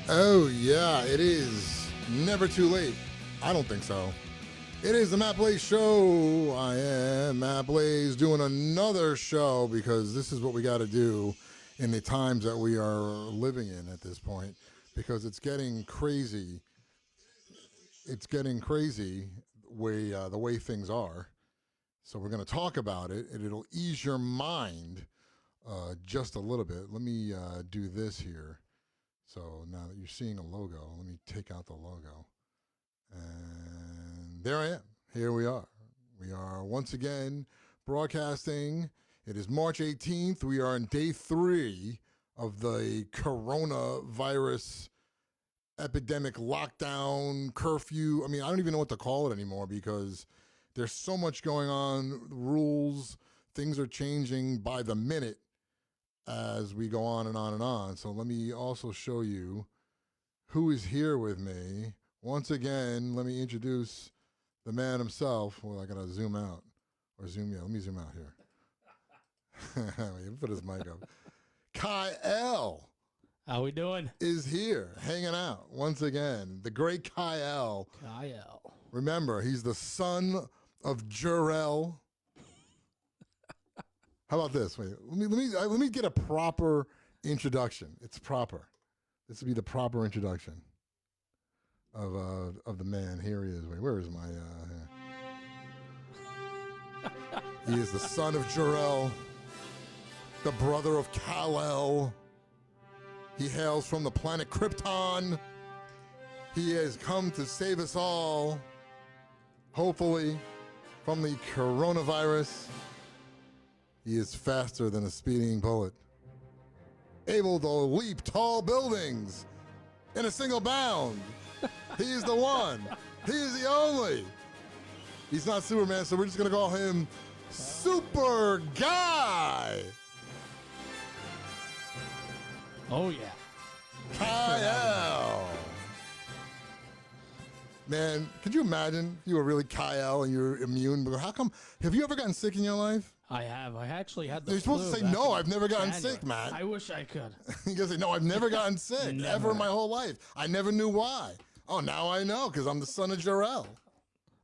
Oh, yeah, it is never too late. I don't think so. It is the Matt Blaze Show. I am Matt Blaze doing another show because this is what we got to do in the times that we are living in at this point because it's getting crazy. It's getting crazy the way things are. So we're going to talk about it, and it'll ease your mind just a little bit. Let me do this here. So now that you're seeing a logo, let me take out the logo. And there I am. Here we are. We are once again broadcasting. It is March 18th. We are in day 3 of the coronavirus epidemic lockdown curfew. I mean, I don't even know what to call it anymore because there's so much going on. Rules, things are changing by the minute as we go on and on and on. So let me also show you who is here with me. Once again, let me introduce the man himself. Well, I gotta zoom out. Or zoom, yeah, let me zoom out here. Put his mic up. Kiel. How we doing? Is here, hanging out once again. The great Kiel. Kiel. Remember, he's the son of Jor-El. How about this? Wait, let me get a proper introduction. It's proper. This will be the proper introduction of the man. Here he is. Wait, where is my? He is the son of Jor-El, the brother of Kal-El. He hails from the planet Krypton. He has come to save us all, hopefully, from the coronavirus. He is faster than a speeding bullet, able to leap tall buildings in a single bound. He is the one. He is the only. He's not Superman, so we're just going to call him Super Guy. Oh, yeah. Kiel. Man, could you imagine if you were really Kiel and you're immune? How come? Have you ever gotten sick in your life? I have. I actually had the You're supposed to say, no, I've never gotten sick, Matt. I wish I could. You gotta say, no, I've never gotten sick, ever in my whole life. I never knew why. Oh, now I know, because I'm the son of Jor-El.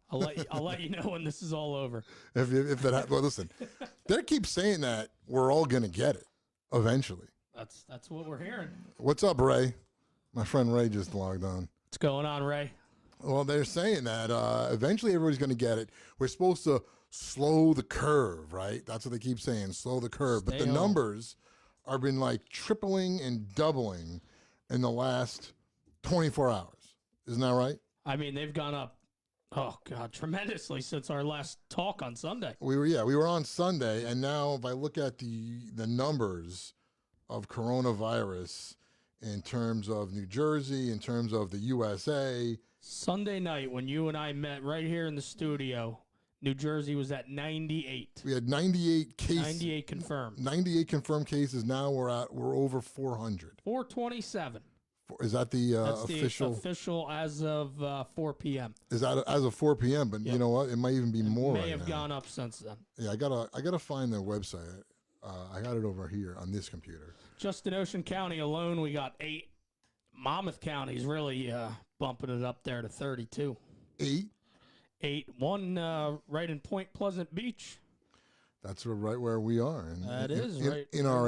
I'll let you know when this is all over. Well, listen, they keep saying that we're all going to get it eventually. That's what we're hearing. What's up, Ray? My friend Ray just logged on. What's going on, Ray? Well, they're saying that eventually everybody's going to get it. We're supposed to slow the curve, right? That's what they keep saying, slow the curve. But the numbers have been like tripling and doubling in the last 24 hours. Isn't that right? I mean, they've gone up, oh, God, tremendously since our last talk on Sunday. We were on Sunday, and now if I look at the numbers of coronavirus in terms of New Jersey, in terms of the USA. Sunday night when you and I met right here in the studio, New Jersey was at 98. We had 98 cases. 98 confirmed. 98 confirmed cases. Now we're over 400. 427. Is that the That's official? The official as of 4 p.m. Is that as of 4 p.m.? But you know what? It might even be more. May have gone up since then. Yeah, I gotta find the website. I got it over here on this computer. Just in Ocean County alone, we got 8. Monmouth County's really bumping it up there to 32. 8. One right in Point Pleasant Beach. That's right where we are. In our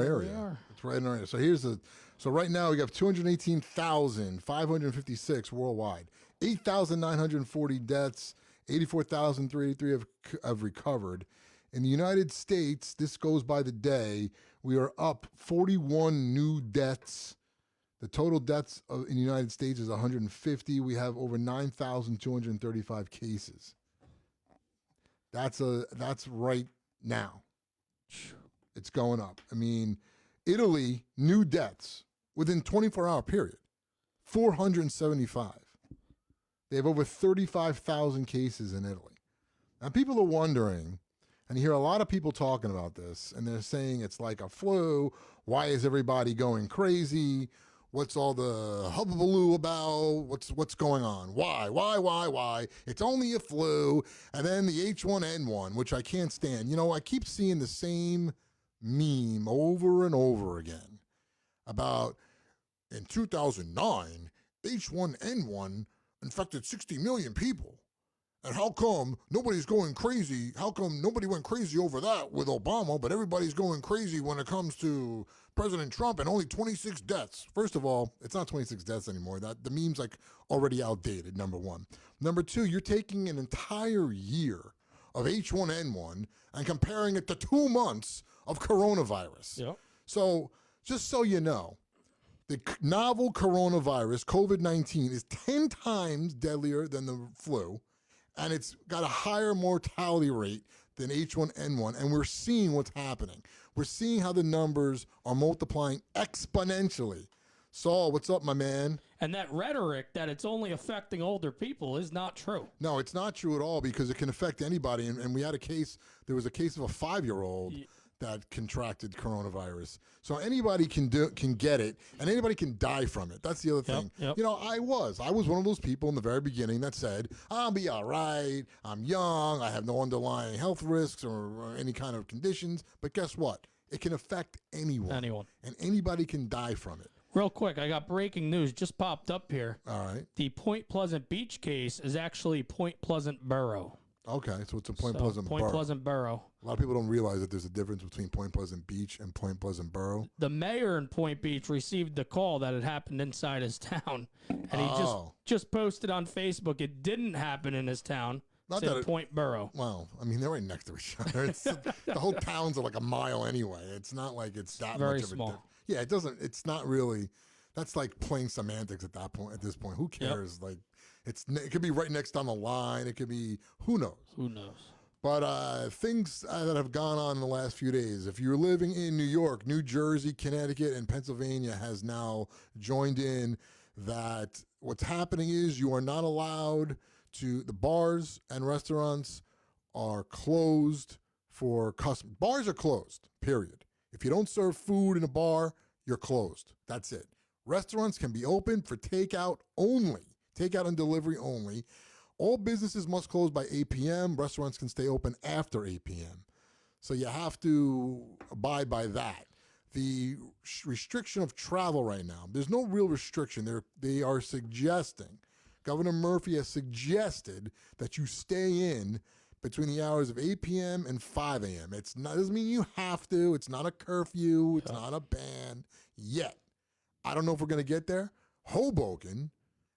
area. It's right in our area. So right now we have 218,556 worldwide, 8,940 deaths, 84,383 have recovered. In the United States, this goes by the day. We are up 41 new deaths. The total deaths in the United States is 150. We have over 9,235 cases. That's right now. It's going up. I mean, Italy, new deaths within 24-hour period, 475. They have over 35,000 cases in Italy. Now, people are wondering, and you hear a lot of people talking about this, and they're saying it's like a flu. Why is everybody going crazy? What's all the hubbubaloo about? What's going on? Why? It's only a flu. And then the H1N1, which I can't stand. You know, I keep seeing the same meme over and over again about in 2009, H1N1 infected 60 million people. And how come nobody's going crazy? How come nobody went crazy over that with Obama, but everybody's going crazy when it comes to President Trump and only 26 deaths? First of all, it's not 26 deaths anymore. That the meme's like already outdated, number one. Number two, you're taking an entire year of H1N1 and comparing it to 2 months of coronavirus. Yep. So just so you know, the novel coronavirus, COVID-19, is 10 times deadlier than the flu, and it's got a higher mortality rate than H1N1, and we're seeing what's happening. We're seeing how the numbers are multiplying exponentially. Saul, what's up, my man? And that rhetoric that it's only affecting older people is not true. No, it's not true at all, because it can affect anybody, and we had a case, there was a case of a 5-year-old that contracted coronavirus. So anybody can get it, and anybody can die from it. That's the other thing. Yep. You know, I was one of those people in the very beginning that said, I'll be all right. I'm young. I have no underlying health risks or any kind of conditions. But guess what? It can affect anyone. And anybody can die from it. Real quick, I got breaking news just popped up here. All right. The Point Pleasant Beach case is actually Point Pleasant Borough. Okay, so it's a Point Pleasant Borough. Point Pleasant Borough. A lot of people don't realize that there's a difference between Point Pleasant Beach and Point Pleasant Borough. The mayor in Point Beach received the call that it happened inside his town, and he just posted on Facebook it didn't happen in his town. Not said that it, Point Borough. Well, I mean, they're right next to each other. It's, the whole towns are like a mile anyway. It's not like it's that very much of small. a difference. Yeah, it doesn't. It's not really. That's like playing semantics at that point. At this point, who cares? Like, it could be right next on the line. It could be who knows. Who knows? But things that have gone on in the last few days. If you're living in New York, New Jersey, Connecticut, and Pennsylvania has now joined in that what's happening is you are not allowed to, the bars and restaurants are closed for customers. Bars are closed, period. If you don't serve food in a bar, you're closed. That's it. Restaurants can be open for takeout only, takeout and delivery only. All businesses must close by 8 p.m. Restaurants can stay open after 8 p.m. So you have to abide by that. The restriction of travel right now, there's no real restriction. They are suggesting, Governor Murphy has suggested that you stay in between the hours of 8 p.m. and 5 a.m. It's not, doesn't mean you have to. It's not a curfew. It's not a ban yet. I don't know if we're going to get there. Hoboken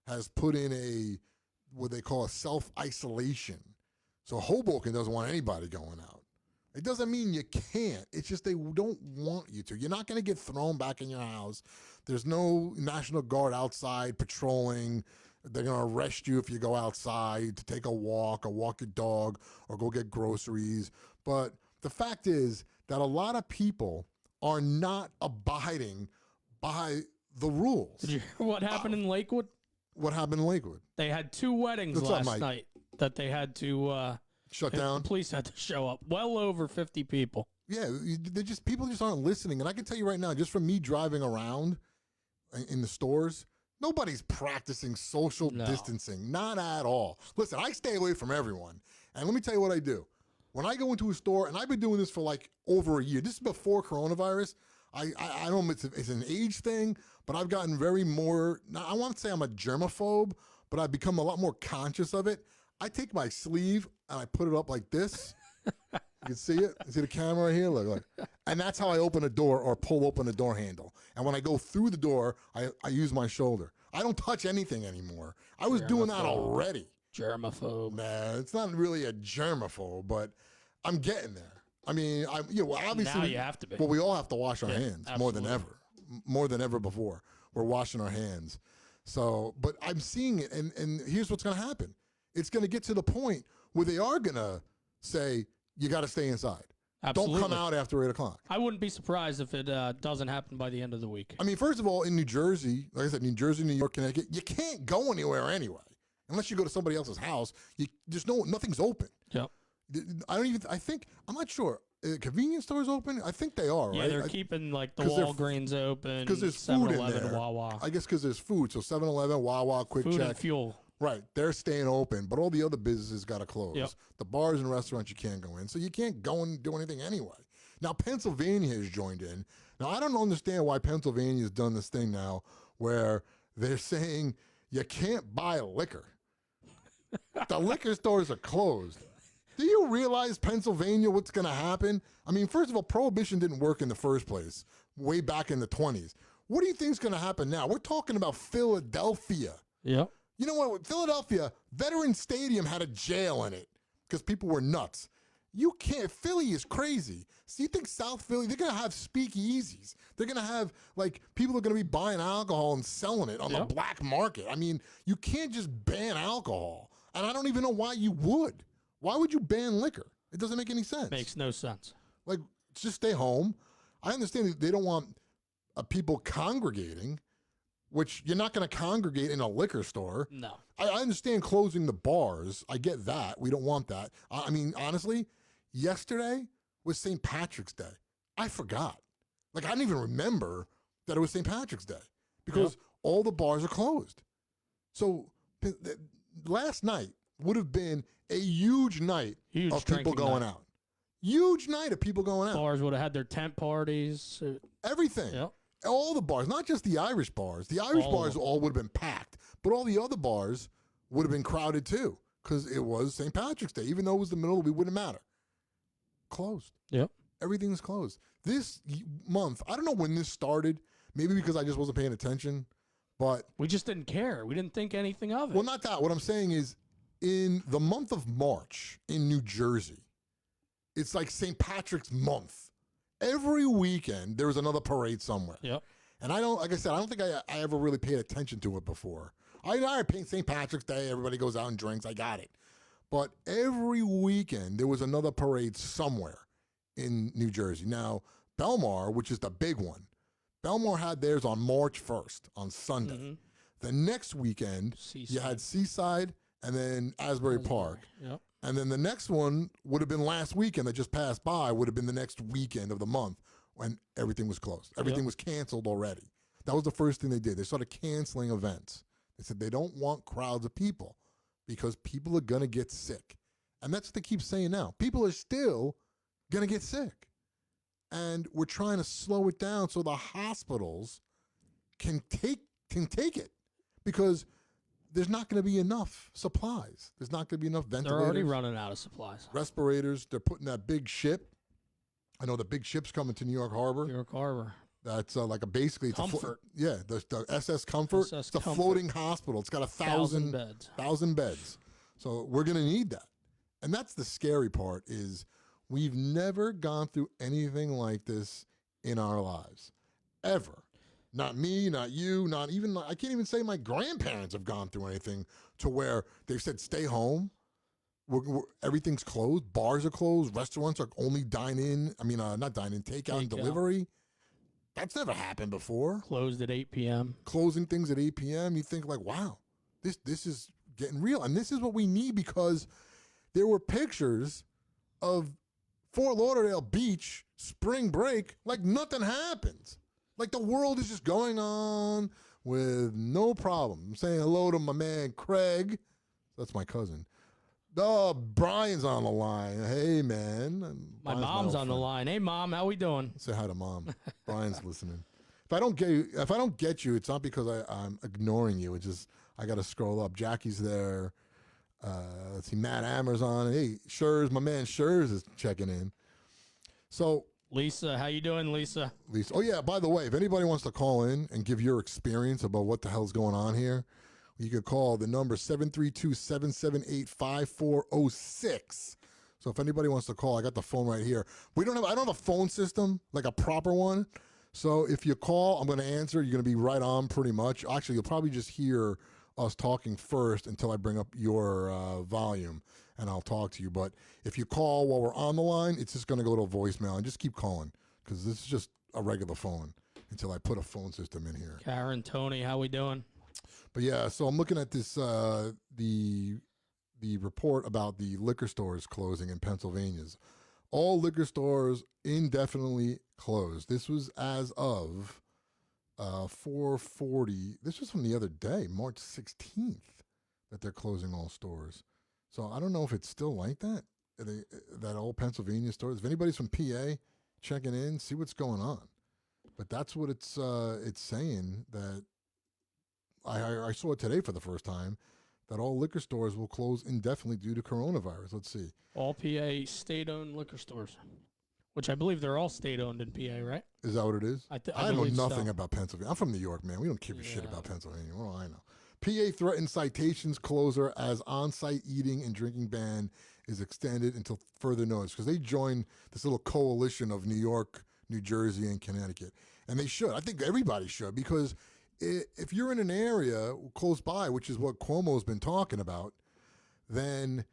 has put in what they call a self-isolation. So Hoboken doesn't want anybody going out. It doesn't mean you can't. It's just they don't want you to. You're not going to get thrown back in your house. There's no National Guard outside patrolling. They're going to arrest you if you go outside to take a walk or walk your dog or go get groceries. But the fact is that a lot of people are not abiding by the rules. Did you hear what happened in Lakewood? What happened in Lakewood? They had 2 weddings last night that they had to shut down. The police had to show up. Well over 50 people. Yeah, people just aren't listening. And I can tell you right now, just from me driving around in the stores, nobody's practicing social distancing. Not at all. Listen, I stay away from everyone. And let me tell you what I do. When I go into a store, and I've been doing this for like over a year. This is before coronavirus. I don't know if it's an age thing, but I've gotten I won't say I'm a germaphobe, but I've become a lot more conscious of it. I take my sleeve and I put it up like this. You can see it? You see the camera right here? Look. And that's how I open a door or pull open a door handle. And when I go through the door, I use my shoulder. I don't touch anything anymore. I was doing that already. Germaphobe. Man, it's not really a germaphobe, but I'm getting there. I mean, obviously, now you have to be. Well, we all have to wash our hands absolutely. more than ever before. We're washing our hands. So, but I'm seeing it, and here's what's going to happen. It's going to get to the point where they are going to say, you got to stay inside. Absolutely. Don't come out after 8 o'clock. I wouldn't be surprised if it doesn't happen by the end of the week. I mean, first of all, in New Jersey, like I said, New Jersey, New York, Connecticut, you can't go anywhere anyway. Unless you go to somebody else's house, nothing's open. Yep. I'm not sure. Convenience stores open? I think they are, right? Yeah, they're keeping like the Walgreens open. Because there's food in there. Wawa. I guess because there's food. So 7-Eleven, Wawa, Quick Food Check. and fuel. Right. They're staying open, but all the other businesses got to close. Yep. The bars and restaurants you can't go in. So you can't go and do anything anyway. Now, Pennsylvania has joined in. Now, I don't understand why Pennsylvania has done this thing now where they're saying you can't buy liquor. The liquor stores are closed. Do you realize, Pennsylvania, what's going to happen? I mean, first of all, prohibition didn't work in the first place, way back in the 20s. What do you think is going to happen now? We're talking about Philadelphia. Yep. You know what? Philadelphia, Veterans Stadium had a jail in it because people were nuts. You can't. Philly is crazy. So you think South Philly, they're going to have speakeasies. They're going to have, like, people are going to be buying alcohol and selling it on the black market. I mean, you can't just ban alcohol. And I don't even know why you would. Why would you ban liquor? It doesn't make any sense. Makes no sense. Like, just stay home. I understand that they don't want people congregating, which you're not going to congregate in a liquor store. No. I understand closing the bars. I get that. We don't want that. I mean, honestly, yesterday was St. Patrick's Day. I forgot. Like, I didn't even remember that it was St. Patrick's Day because all the bars are closed. So last night would have been a huge night of people going out. Huge night of people going out. Bars would have had their tent parties. Everything. Yep. All the bars, not just the Irish bars. The Irish bars all would have been packed, but all the other bars would have been crowded too because it was St. Patrick's Day. Even though it was the middle, it wouldn't matter. Closed. Yep. Everything's closed. This month, I don't know when this started. Maybe because I just wasn't paying attention, but we just didn't care. We didn't think anything of it. Well, not that. What I'm saying is, in the month of March in New Jersey, it's like St. Patrick's month. Every weekend, there was another parade somewhere. Yep. And I don't, like I said, I don't think I ever really paid attention to it before. I paint St. Patrick's Day, everybody goes out and drinks, I got it. But every weekend, there was another parade somewhere in New Jersey. Now, Belmar, which is the big one, Belmar had theirs on March 1st, on Sunday. Mm-hmm. The next weekend, you had Seaside and then Asbury Park. Yep. And then the next one would have been last weekend that just passed by, would have been the next weekend of the month when everything was closed. Everything was canceled already. That was the first thing they did. They started canceling events. They said they don't want crowds of people because people are going to get sick. And that's what they keep saying now. People are still going to get sick. And we're trying to slow it down so the hospitals can take it because there's not going to be enough supplies. There's not going to be enough ventilators. They're already running out of supplies. Respirators. They're putting that big ship. I know the big ship's coming to New York Harbor. New York Harbor. That's like basically Comfort. The SS Comfort. It's a floating hospital. It's got 1,000 beds. 1,000 beds. So we're going to need that. And that's the scary part is we've never gone through anything like this in our lives. Ever. Not me, not you, not even, I can't even say my grandparents have gone through anything to where they've said, stay home. Everything's closed. Bars are closed. Restaurants are only dine-in. I mean, not dine-in, takeout and delivery. That's never happened before. Closed at 8 p.m. Closing things at 8 p.m. You think like, wow, this is getting real. And this is what we need because there were pictures of Fort Lauderdale Beach spring break like nothing happens. Like the world is just going on with no problem. I'm saying hello to my man Craig. That's my cousin. Oh, Brian's on the line. Hey, man. My mom's on the line. Hey, Mom, how we doing? Say hi to Mom. Brian's listening. If I don't get you, it's not because I'm ignoring you. It's just I got to scroll up. Jackie's there. Let's see. Matt Ammer's on. Hey, Schurz, my man Schurz is checking in. So. Lisa, how you doing, Lisa? Lisa. Oh, yeah, by the way, if anybody wants to call in and give your experience about what the hell's going on here, you could call the number 732-778-5406. So if anybody wants to call, I got the phone right here. I don't have a phone system, like a proper one. So if you call, I'm going to answer. You're going to be right on pretty much. Actually, you'll probably just hear us talking first until I bring up your volume. And I'll talk to you. But if you call while we're on the line, it's just going to go to a voicemail. And just keep calling because this is just a regular phone until I put a phone system in here. Karen, Tony, how we doing? But yeah, so I'm looking at this, the report about the liquor stores closing in Pennsylvania's. All liquor stores indefinitely closed. This was as of 4:40. This was from the other day, March 16th, that they're closing all stores. So I don't know if it's still like that, that old Pennsylvania stores. If anybody's from PA checking in, see what's going on. But that's what it's saying, that I saw it today for the first time that all liquor stores will close indefinitely due to coronavirus. Let's see. All PA state-owned liquor stores, which I believe they're all state-owned in PA, right? Is that what it is? I know believe nothing so. about Pennsylvania. I'm from New York, man. We don't give a shit about Pennsylvania. What do I know? PA threatened citations closer as on-site eating and drinking ban is extended until further notice, because they joined this little coalition of New York, New Jersey, and Connecticut. And they should. I think everybody should, because if you're in an area close by, which is what Cuomo's been talking about, then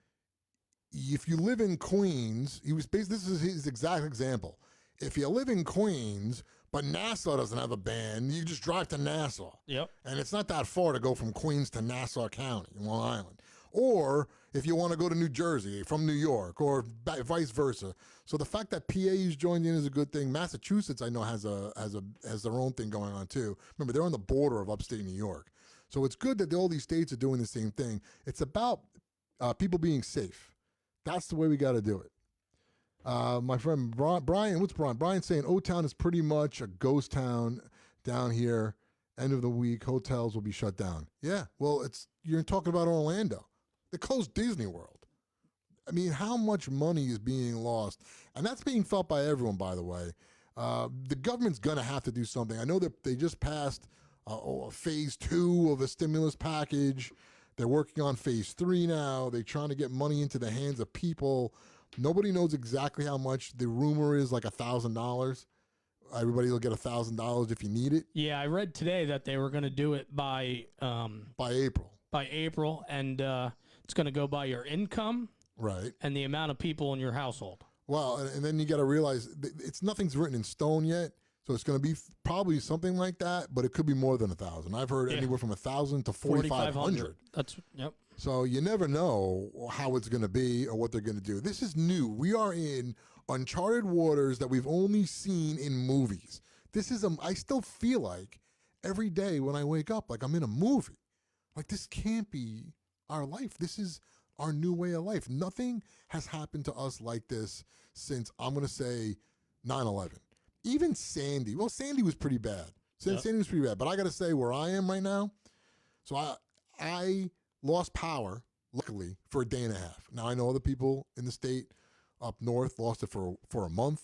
if you live in Queens, this is his exact example. If you live in Queens, but Nassau doesn't have a ban, you just drive to Nassau. Yep. And it's not that far to go from Queens to Nassau County, Long Island. Or if you want to go to New Jersey from New York, or vice versa. So the fact that PA's joined in is a good thing. Massachusetts, I know, has their own thing going on too. Remember, they're on the border of upstate New York. So it's good that all these states are doing the same thing. It's about people being safe. That's the way we got to do it. My friend Brian, what's Brian? Brian's saying O-Town is pretty much a ghost town down here. End of the week, hotels will be shut down. Yeah, well, you're talking about Orlando. They closed Disney World. I mean, how much money is being lost? And that's being felt by everyone, by the way. The government's going to have to do something. I know that they just passed phase 2 of a stimulus package. They're working on phase 3 now. They're trying to get money into the hands of people. Nobody knows exactly how much. The rumor is like $1,000. Everybody will get $1,000 if you need it. Yeah, I read today that they were going to do it by April. By April, and it's going to go by your income, right, and the amount of people in your household. Well, and then you got to realize nothing's written in stone yet, so it's going to be probably something like that, but it could be more than 1,000. I've heard anywhere from 1,000 to 4,500. Yep. So you never know how it's going to be or what they're going to do. This is new. We are in uncharted waters that we've only seen in movies. I still feel like every day when I wake up, like I'm in a movie. Like, this can't be our life. This is our new way of life. Nothing has happened to us like this since, I'm going to say, 9/11. Even Sandy. Well, Sandy was pretty bad. Sandy was pretty bad. But I got to say, where I am right now, so I lost power, luckily, for a day and a half. Now, I know other people in the state up north lost it for a month.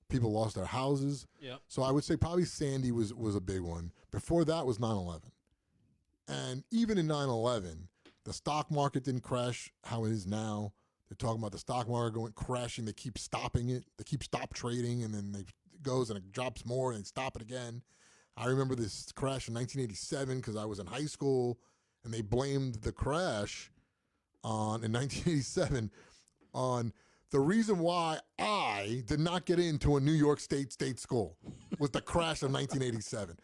People lost their houses. Yep. So I would say probably Sandy was a big one. Before that was 9/11. And even in 9/11, the stock market didn't crash how it is now. They're talking about the stock market crashing. They keep stopping it. They keep stop trading, and then it goes and it drops more, and they stop it again. I remember this crash in 1987 because I was in high school, and they blamed the crash in 1987 on the reason why I did not get into a New York state school was the crash of 1987.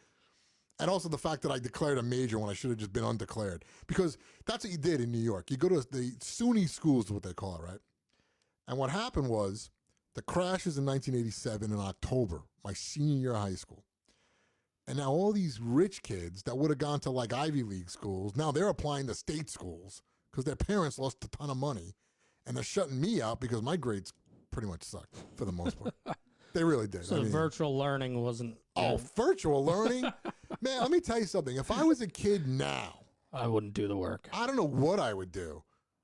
And also the fact that I declared a major when I should have just been undeclared. Because that's what you did in New York. You go to the SUNY schools is what they call it, right? And what happened was the crash is in 1987 in October, my senior year of high school. And now all these rich kids that would have gone to like Ivy League schools, now they're applying to state schools because their parents lost a ton of money. And they're shutting me out because my grades pretty much sucked for the most part. They really did. So virtual learning wasn't... Oh, virtual learning? Man, let me tell you something. If I was a kid now... I wouldn't do the work. I don't know what I would do.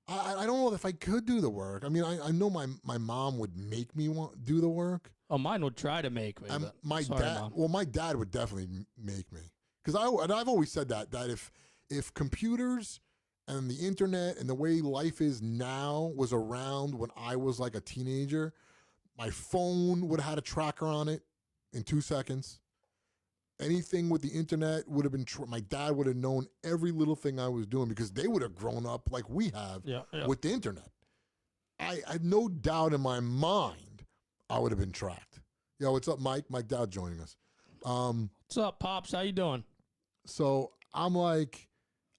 I don't know if I could do the work. I mean, I know my mom would make me do the work. Oh, mine would try to make me. My dad would definitely make me. Because I've always said that if computers and the internet and the way life is now was around when I was like a teenager, my phone would have had a tracker on it in 2 seconds. Anything with the internet would have been, my dad would have known every little thing I was doing because they would have grown up like we have with the internet. I had no doubt in my mind I would have been tracked. Yo, what's up, Mike? Mike Dowd joining us. What's up, Pops? How you doing? So I'm like,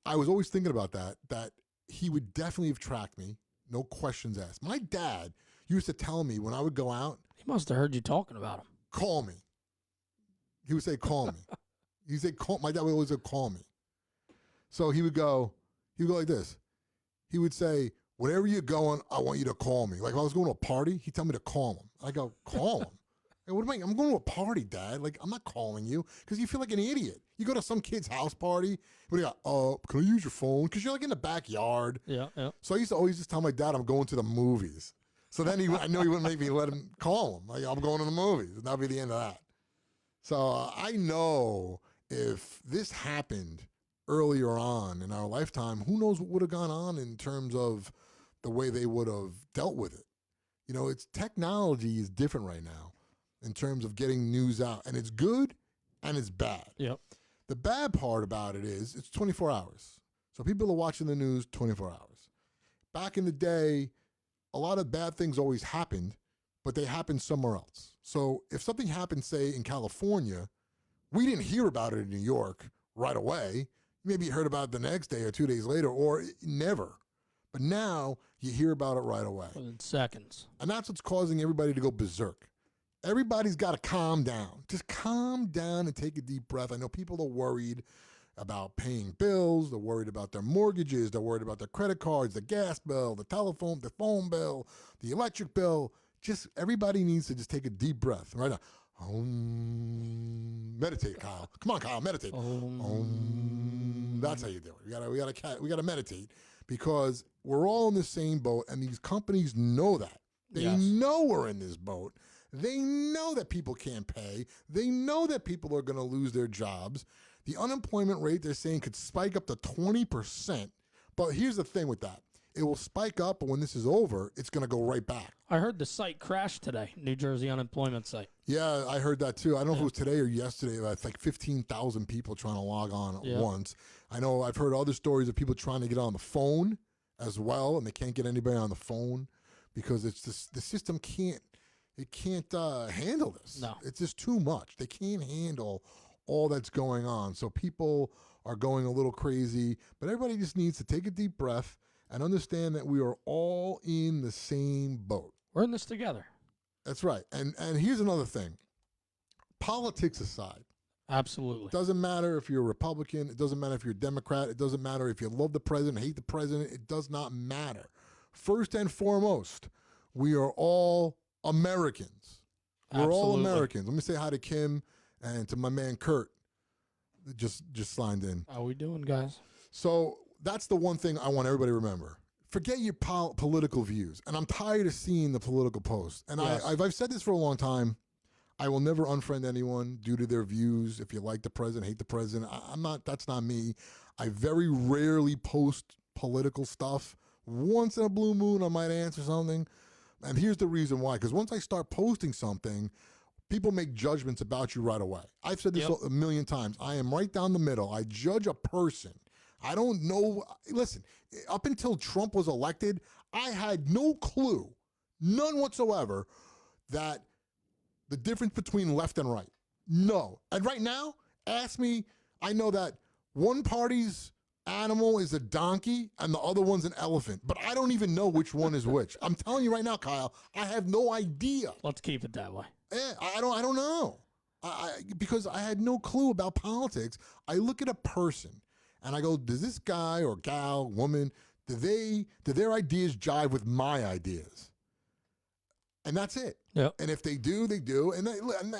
I was always thinking about that he would definitely have tracked me. No questions asked. My dad used to tell me when I would go out. He must have heard you talking about him. Call me. He would say, call me. He'd say, call. My dad would always say, call me. So he would go like this. He would say, wherever you're going, I want you to call me. Like if I was going to a party, he'd tell me to call him. I go, call him? Hey, what am I? I'm going to a party, Dad. Like, I'm not calling you because you feel like an idiot. You go to some kid's house party. What do you got? Can I use your phone? Because you're like in the backyard. Yeah, yeah. So I used to always just tell my dad I'm going to the movies. So then I knew he wouldn't make me let him call him. Like, I'm going to the movies. And that'll be the end of that. So I know if this happened earlier on in our lifetime, who knows what would have gone on in terms of the way they would have dealt with it. You know, it's technology is different right now in terms of getting news out. And it's good and it's bad. Yep. The bad part about it is it's 24 hours. So people are watching the news 24 hours. Back in the day, a lot of bad things always happened, but they happened somewhere else. So if something happened, say, in California, we didn't hear about it in New York right away. Maybe you heard about it the next day or 2 days later, or never. But now you hear about it right away. Within seconds. And that's what's causing everybody to go berserk. Everybody's got to calm down. Just calm down and take a deep breath. I know people are worried about paying bills. They're worried about their mortgages. They're worried about their credit cards, the gas bill, the phone bill, the electric bill. Just everybody needs to just take a deep breath right now. Meditate, Kyle. Come on, Kyle, meditate. That's how you do it. We gotta meditate because we're all in the same boat, and these companies know that. They know we're in this boat. They know that people can't pay. They know that people are going to lose their jobs. The unemployment rate, they're saying, could spike up to 20%. But here's the thing with that. It will spike up, but when this is over, it's going to go right back. I heard the site crashed today, New Jersey unemployment site. Yeah, I heard that too. I don't know if it was today or yesterday. It's like 15,000 people trying to log on at once. I know I've heard other stories of people trying to get on the phone as well, and they can't get anybody on the phone because it's just, the system can't handle this. No. It's just too much. They can't handle all that's going on. So people are going a little crazy, but everybody just needs to take a deep breath and understand that we are all in the same boat. We're in this together. That's right. And here's another thing. Politics aside. Absolutely. It doesn't matter if you're a Republican. It doesn't matter if you're a Democrat. It doesn't matter if you love the president, hate the president. It does not matter. First and foremost, we are all Americans. We're all Americans. Let me say hi to Kim and to my man Kurt that just signed in. How we doing, guys? So that's the one thing I want everybody to remember. Forget your political views. And I'm tired of seeing the political posts. And I've said this for a long time. I will never unfriend anyone due to their views. If you like the president, hate the president. That's not me. I very rarely post political stuff. Once in a blue moon, I might answer something. And here's the reason why. Because once I start posting something, people make judgments about you right away. I've said this a million times. I am right down the middle. I judge a person. I don't know. Listen, up until Trump was elected, I had no clue, none whatsoever, that the difference between left and right. No. And right now, ask me, I know that one party's animal is a donkey and the other one's an elephant, but I don't even know which one is which. I'm telling you right now, Kyle, I have no idea. Let's keep it that way. I don't know. Because I had no clue about politics. I look at a person and I go, does this guy or gal, woman, do their ideas jive with my ideas? And that's it. Yep. And if they do, they do. And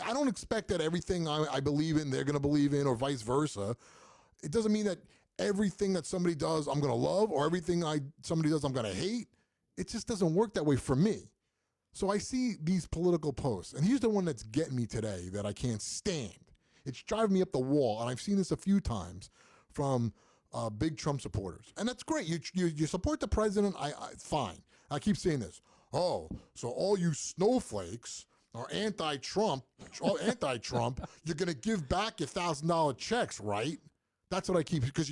I don't expect that everything I believe in, they're going to believe in, or vice versa. It doesn't mean that everything that somebody does, I'm going to love, or everything somebody does, I'm going to hate. It just doesn't work that way for me. So I see these political posts. And here's the one that's getting me today that I can't stand. It's driving me up the wall. And I've seen this a few times from big Trump supporters. And that's great. You support the president, fine. I keep saying this. Oh, so all you snowflakes are anti-Trump, you're going to give back your $1,000 checks, right? That's what I keep, because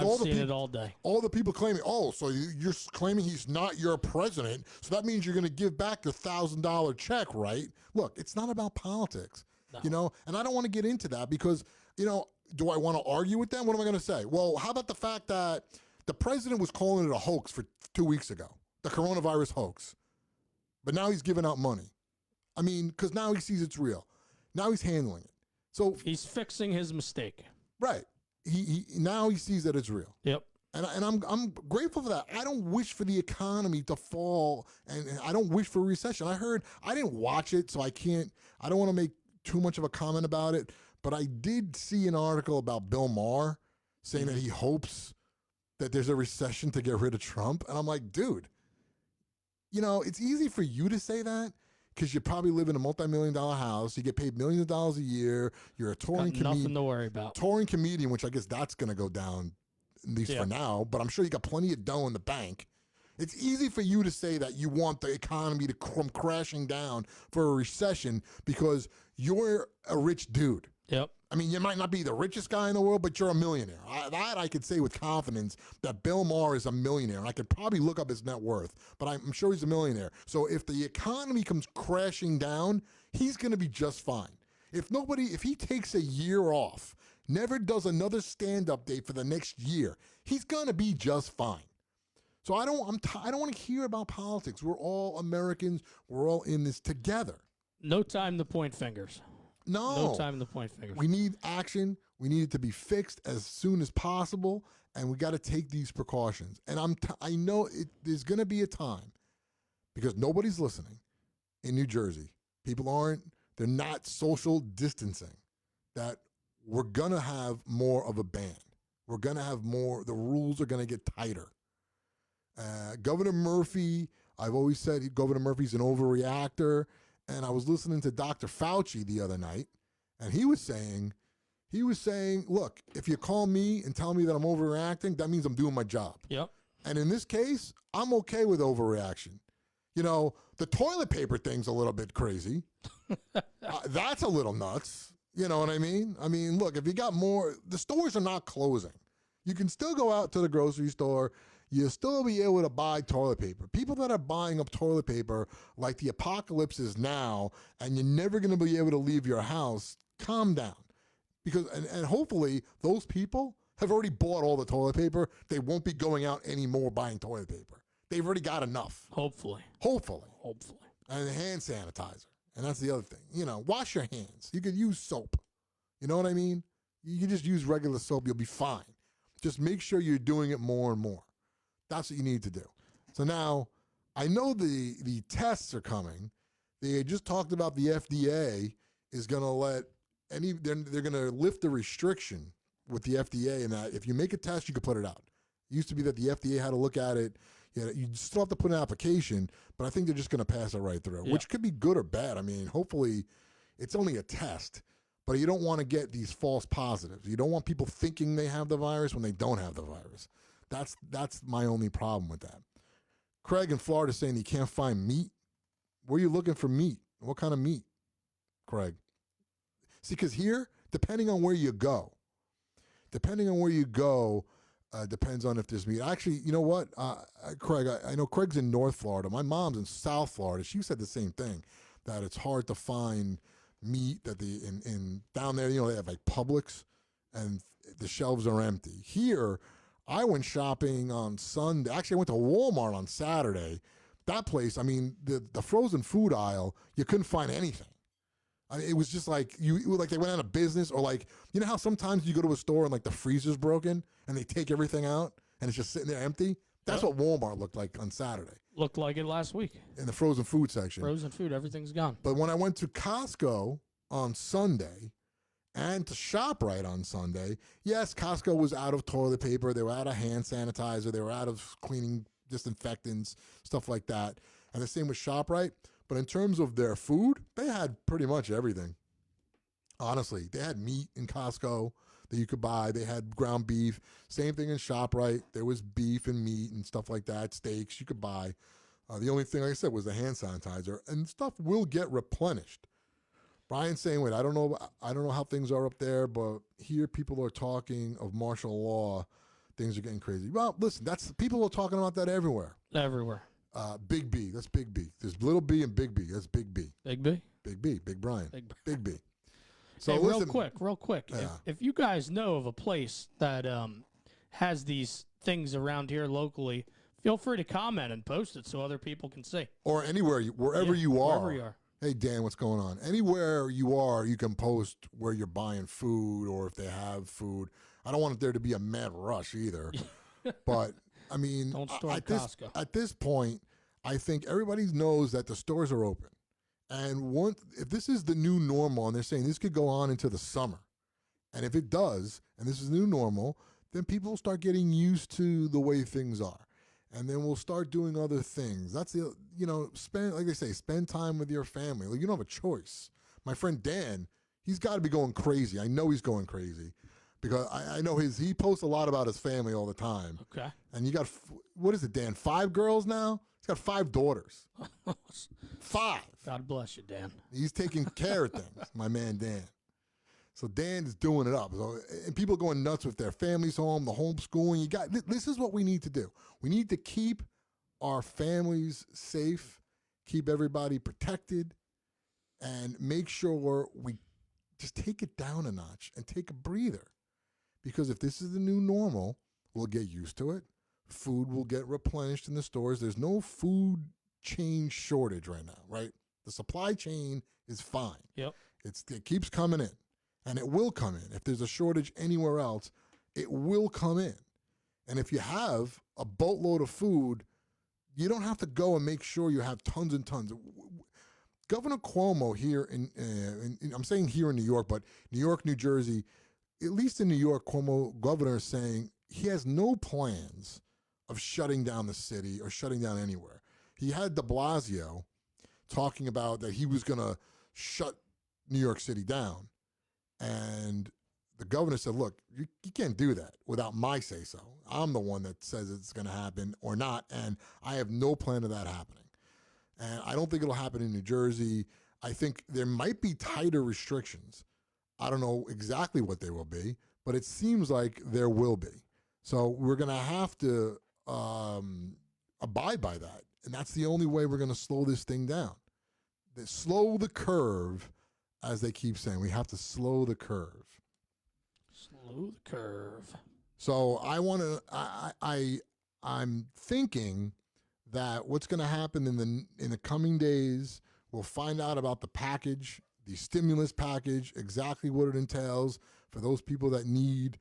all the people, it all day. All the people claiming, oh, so you're claiming he's not your president, so that means you're going to give back your $1,000 check, right? Look, it's not about politics, and I don't want to get into that because, do I want to argue with them? What am I going to say? Well, how about the fact that the president was calling it a hoax for 2 weeks ago, the coronavirus hoax, but now he's giving out money. I mean, because now he sees it's real. Now he's handling it. So he's fixing his mistake. Right. He now he sees that it's real. Yep. And I'm grateful for that. I don't wish for the economy to fall, and I don't wish for a recession. I didn't watch it, so I don't want to make too much of a comment about it, but I did see an article about Bill Maher saying that he hopes that there's a recession to get rid of Trump. And I'm like, dude, it's easy for you to say that because you probably live in a multi-million-dollar house. You get paid millions of dollars a year. You're a touring comedian. Nothing to worry about. Touring comedian, which I guess that's going to go down, at least for now. But I'm sure you got plenty of dough in the bank. It's easy for you to say that you want the economy to come crashing down for a recession because you're a rich dude. Yep. I mean, you might not be the richest guy in the world, but you're a millionaire. I could say with confidence that Bill Maher is a millionaire. And I could probably look up his net worth, but I'm sure he's a millionaire. So if the economy comes crashing down, he's going to be just fine. If he takes a year off, never does another stand-up date for the next year, he's going to be just fine. So I don't want to hear about politics. We're all Americans. We're all in this together. No time to point fingers. No time to point fingers. We need action. We need it to be fixed as soon as possible, and we got to take these precautions. And I know there's going to be a time because nobody's listening in New Jersey. They're not social distancing, that we're going to have more of a ban. We're going to have more. The rules are going to get tighter. Governor Murphy, I've always said Governor Murphy's an overreactor. And I was listening to Dr. Fauci the other night, and he was saying, look, if you call me and tell me that I'm overreacting, that means I'm doing my job. Yep. And in this case, I'm okay with overreaction. The toilet paper thing's a little bit crazy. That's a little nuts. You know what I mean? I mean, look, if you got more, the stores are not closing. You can still go out to the grocery store. You'll still be able to buy toilet paper. People that are buying up toilet paper like the apocalypse is now, and you're never going to be able to leave your house, calm down. Because and hopefully those people have already bought all the toilet paper. They won't be going out anymore buying toilet paper. They've already got enough. Hopefully. And hand sanitizer. And that's the other thing. Wash your hands. You could use soap. You know what I mean? You can just use regular soap. You'll be fine. Just make sure you're doing it more and more. That's what you need to do. So now, I know the tests are coming. They just talked about the FDA is going to they're going to lift the restriction with the FDA, and that if you make a test, you can put it out. It used to be that the FDA had to look at it. You still have to put an application, but I think they're just going to pass it right through, which could be good or bad. I mean, hopefully it's only a test, but you don't want to get these false positives. You don't want people thinking they have the virus when they don't have the virus. That's my only problem with that. Craig in Florida is saying you can't find meat. Where are you looking for meat? What kind of meat, Craig? See, because here, depending on where you go, depends on if there's meat. Actually, you know what, Craig, I know Craig's in North Florida. My mom's in South Florida. She said the same thing, that it's hard to find meat, that in down there, they have like Publix, and the shelves are empty. Here, I went shopping on Sunday. Actually, I went to Walmart on Saturday. That place, I mean, the frozen food aisle, you couldn't find anything. I mean, it was just like they went out of business, or like, how sometimes you go to a store and like the freezer's broken and they take everything out and it's just sitting there empty? That's what Walmart looked like on Saturday. Looked like it last week. In the frozen food section. Frozen food, everything's gone. But when I went to Costco on Sunday and to ShopRite on Sunday, yes, Costco was out of toilet paper. They were out of hand sanitizer. They were out of cleaning disinfectants, stuff like that. And the same with ShopRite. But in terms of their food, they had pretty much everything. Honestly, they had meat in Costco that you could buy. They had ground beef. Same thing in ShopRite. There was beef and meat and stuff like that, steaks you could buy. The only thing, like I said, was the hand sanitizer. And stuff will get replenished. Brian's saying, wait, I don't know how things are up there, but here people are talking of martial law. Things are getting crazy. Well, listen, people are talking about that everywhere. Everywhere. Big B. That's Big B. There's little B and Big B. That's Big B. Big B? Big B. Big Brian. Big B. So hey, listen, real quick. Yeah. If you guys know of a place that has these things around here locally, feel free to comment and post it so other people can see. Or anywhere, wherever you are. Wherever you are. Hey, Dan, what's going on? Anywhere you are, you can post where you're buying food or if they have food. I don't want there to be a mad rush either. But I mean, Don't store Costco. At this point, I think everybody knows that the stores are open. And if this is the new normal, and they're saying this could go on into the summer, and if it does, and this is the new normal, then people will start getting used to the way things are. And then we'll start doing other things. That's like they say, spend time with your family. Like, you don't have a choice. My friend Dan, he's got to be going crazy. I know he's going crazy because I know he posts a lot about his family all the time. Okay. And you got, what is it, Dan? 5 girls now? He's got 5 daughters. 5. God bless you, Dan. He's taking care of things, my man Dan. So Dan's doing it up. So, and people are going nuts with their families home, the homeschooling. This is what we need to do. We need to keep our families safe, keep everybody protected, and make sure we just take it down a notch and take a breather. Because if this is the new normal, we'll get used to it. Food will get replenished in the stores. There's no food chain shortage right now, right? The supply chain is fine. Yep. It keeps coming in. And it will come in. If there's a shortage anywhere else, it will come in. And if you have a boatload of food, you don't have to go and make sure you have tons and tons. Governor Cuomo here I'm saying here in New York, but New York, New Jersey, at least in New York, governor is saying he has no plans of shutting down the city or shutting down anywhere. He had de Blasio talking about that he was going to shut New York City down. And the governor said, look, you can't do that without my say-so. I'm the one that says it's going to happen or not, and I have no plan of that happening. And I don't think it'll happen in New Jersey. I think there might be tighter restrictions. I don't know exactly what they will be, but it seems like there will be. So we're going to have to abide by that, and that's the only way we're going to slow this thing down. Slow the curve. As they keep saying, we have to slow the curve. Slow the curve. So I'm thinking that what's going to happen in the coming days, we'll find out about the package, the stimulus package, exactly what it entails for those people that need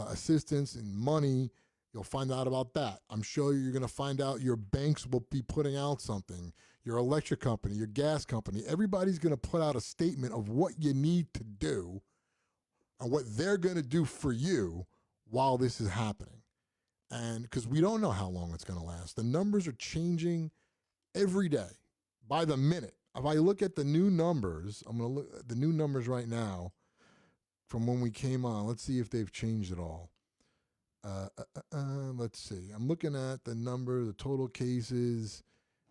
assistance and money. You'll find out about that. I'm sure you're going to find out your banks will be putting out something. Your electric company, your gas company, everybody's going to put out a statement of what you need to do and what they're going to do for you while this is happening. And because we don't know how long it's going to last. The numbers are changing every day by the minute. If I look at the new numbers, I'm going to look at the new numbers right now from when we came on. Let's see if they've changed at all. Let's see. I'm looking at the number, the total cases.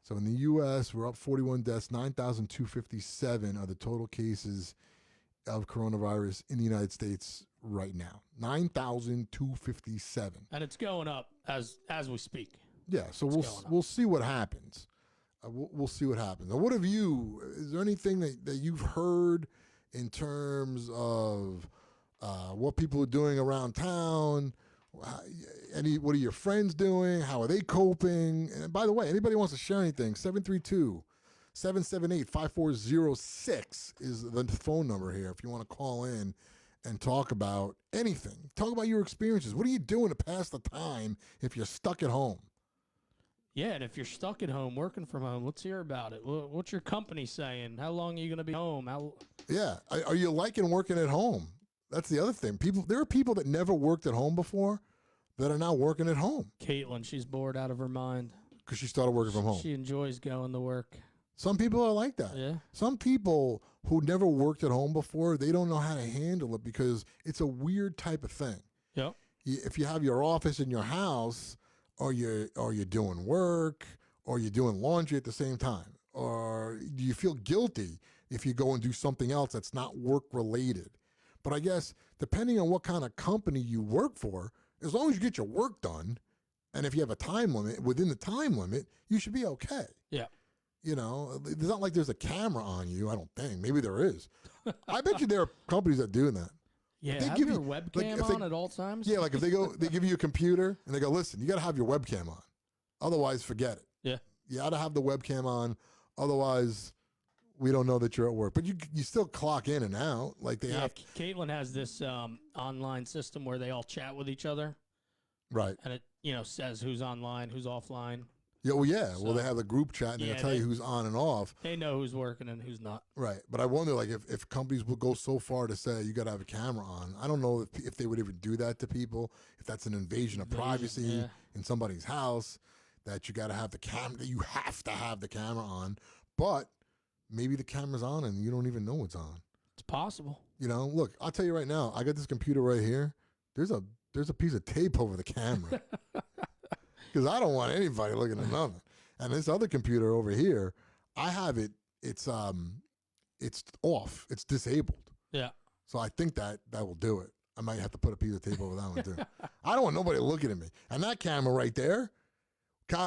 So in the U.S., we're up 41 deaths, 9,257 are the total cases of coronavirus in the United States right now. 9,257. And it's going up as we speak. Yeah, so we'll see what happens. We'll see what happens. Now, what have you? Is there anything that you've heard in terms of what people are doing around town? What are your friends doing? How are they coping? And by the way, anybody wants to share anything, 732-778-5406 is the phone number here if you want to call in and talk about anything. Talk about your experiences. What are you doing to pass the time if you're stuck at home? Yeah, and if you're stuck at home, working from home, let's hear about it. What's your company saying? How long are you going to be home? Yeah, are you liking working at home? That's the other thing. There are people that never worked at home before that are now working at home. Caitlin, she's bored out of her mind. Because she started working from home. She enjoys going to work. Some people are like that. Yeah. Some people who never worked at home before, they don't know how to handle it because it's a weird type of thing. Yep. If you have your office in your house, or you're doing work, or you're doing laundry at the same time, or do you feel guilty if you go and do something else that's not work related? But I guess depending on what kind of company you work for, as long as you get your work done, and if you have a time limit, within the time limit, you should be okay. Yeah. You know, it's not like there's a camera on you, I don't think. Maybe there is. I bet you there are companies that do that. Yeah, have your webcam on at all times? Yeah, like if they give you a computer, and they go, listen, you got to have your webcam on. Otherwise, forget it. Yeah. You got to have the webcam on. Otherwise, we don't know that you're at work. But you still clock in and out. Like they have. Caitlin has this online system where they all chat with each other. Right. and it says who's online, who's offline. Yeah, well, yeah. So, Well, they have the group chat, and they'll tell you who's on and off. They know who's working and who's not. Right. But I wonder, like, if companies will go so far to say you got to have a camera on. I don't know if they would ever do that to people, if that's an invasion of privacy in somebody's house, that you got to have the camera, that you have to have the camera on. But maybe the camera's on and you don't even know it's on. It's possible. Look, I'll tell you right now, I got this computer right here. There's a piece of tape over the camera. Because I don't want anybody looking at nothing. And this other computer over here, I have it. It's off. It's disabled. Yeah. So I think that will do it. I might have to put a piece of tape over that one too. I don't want nobody looking at me. And that camera right there,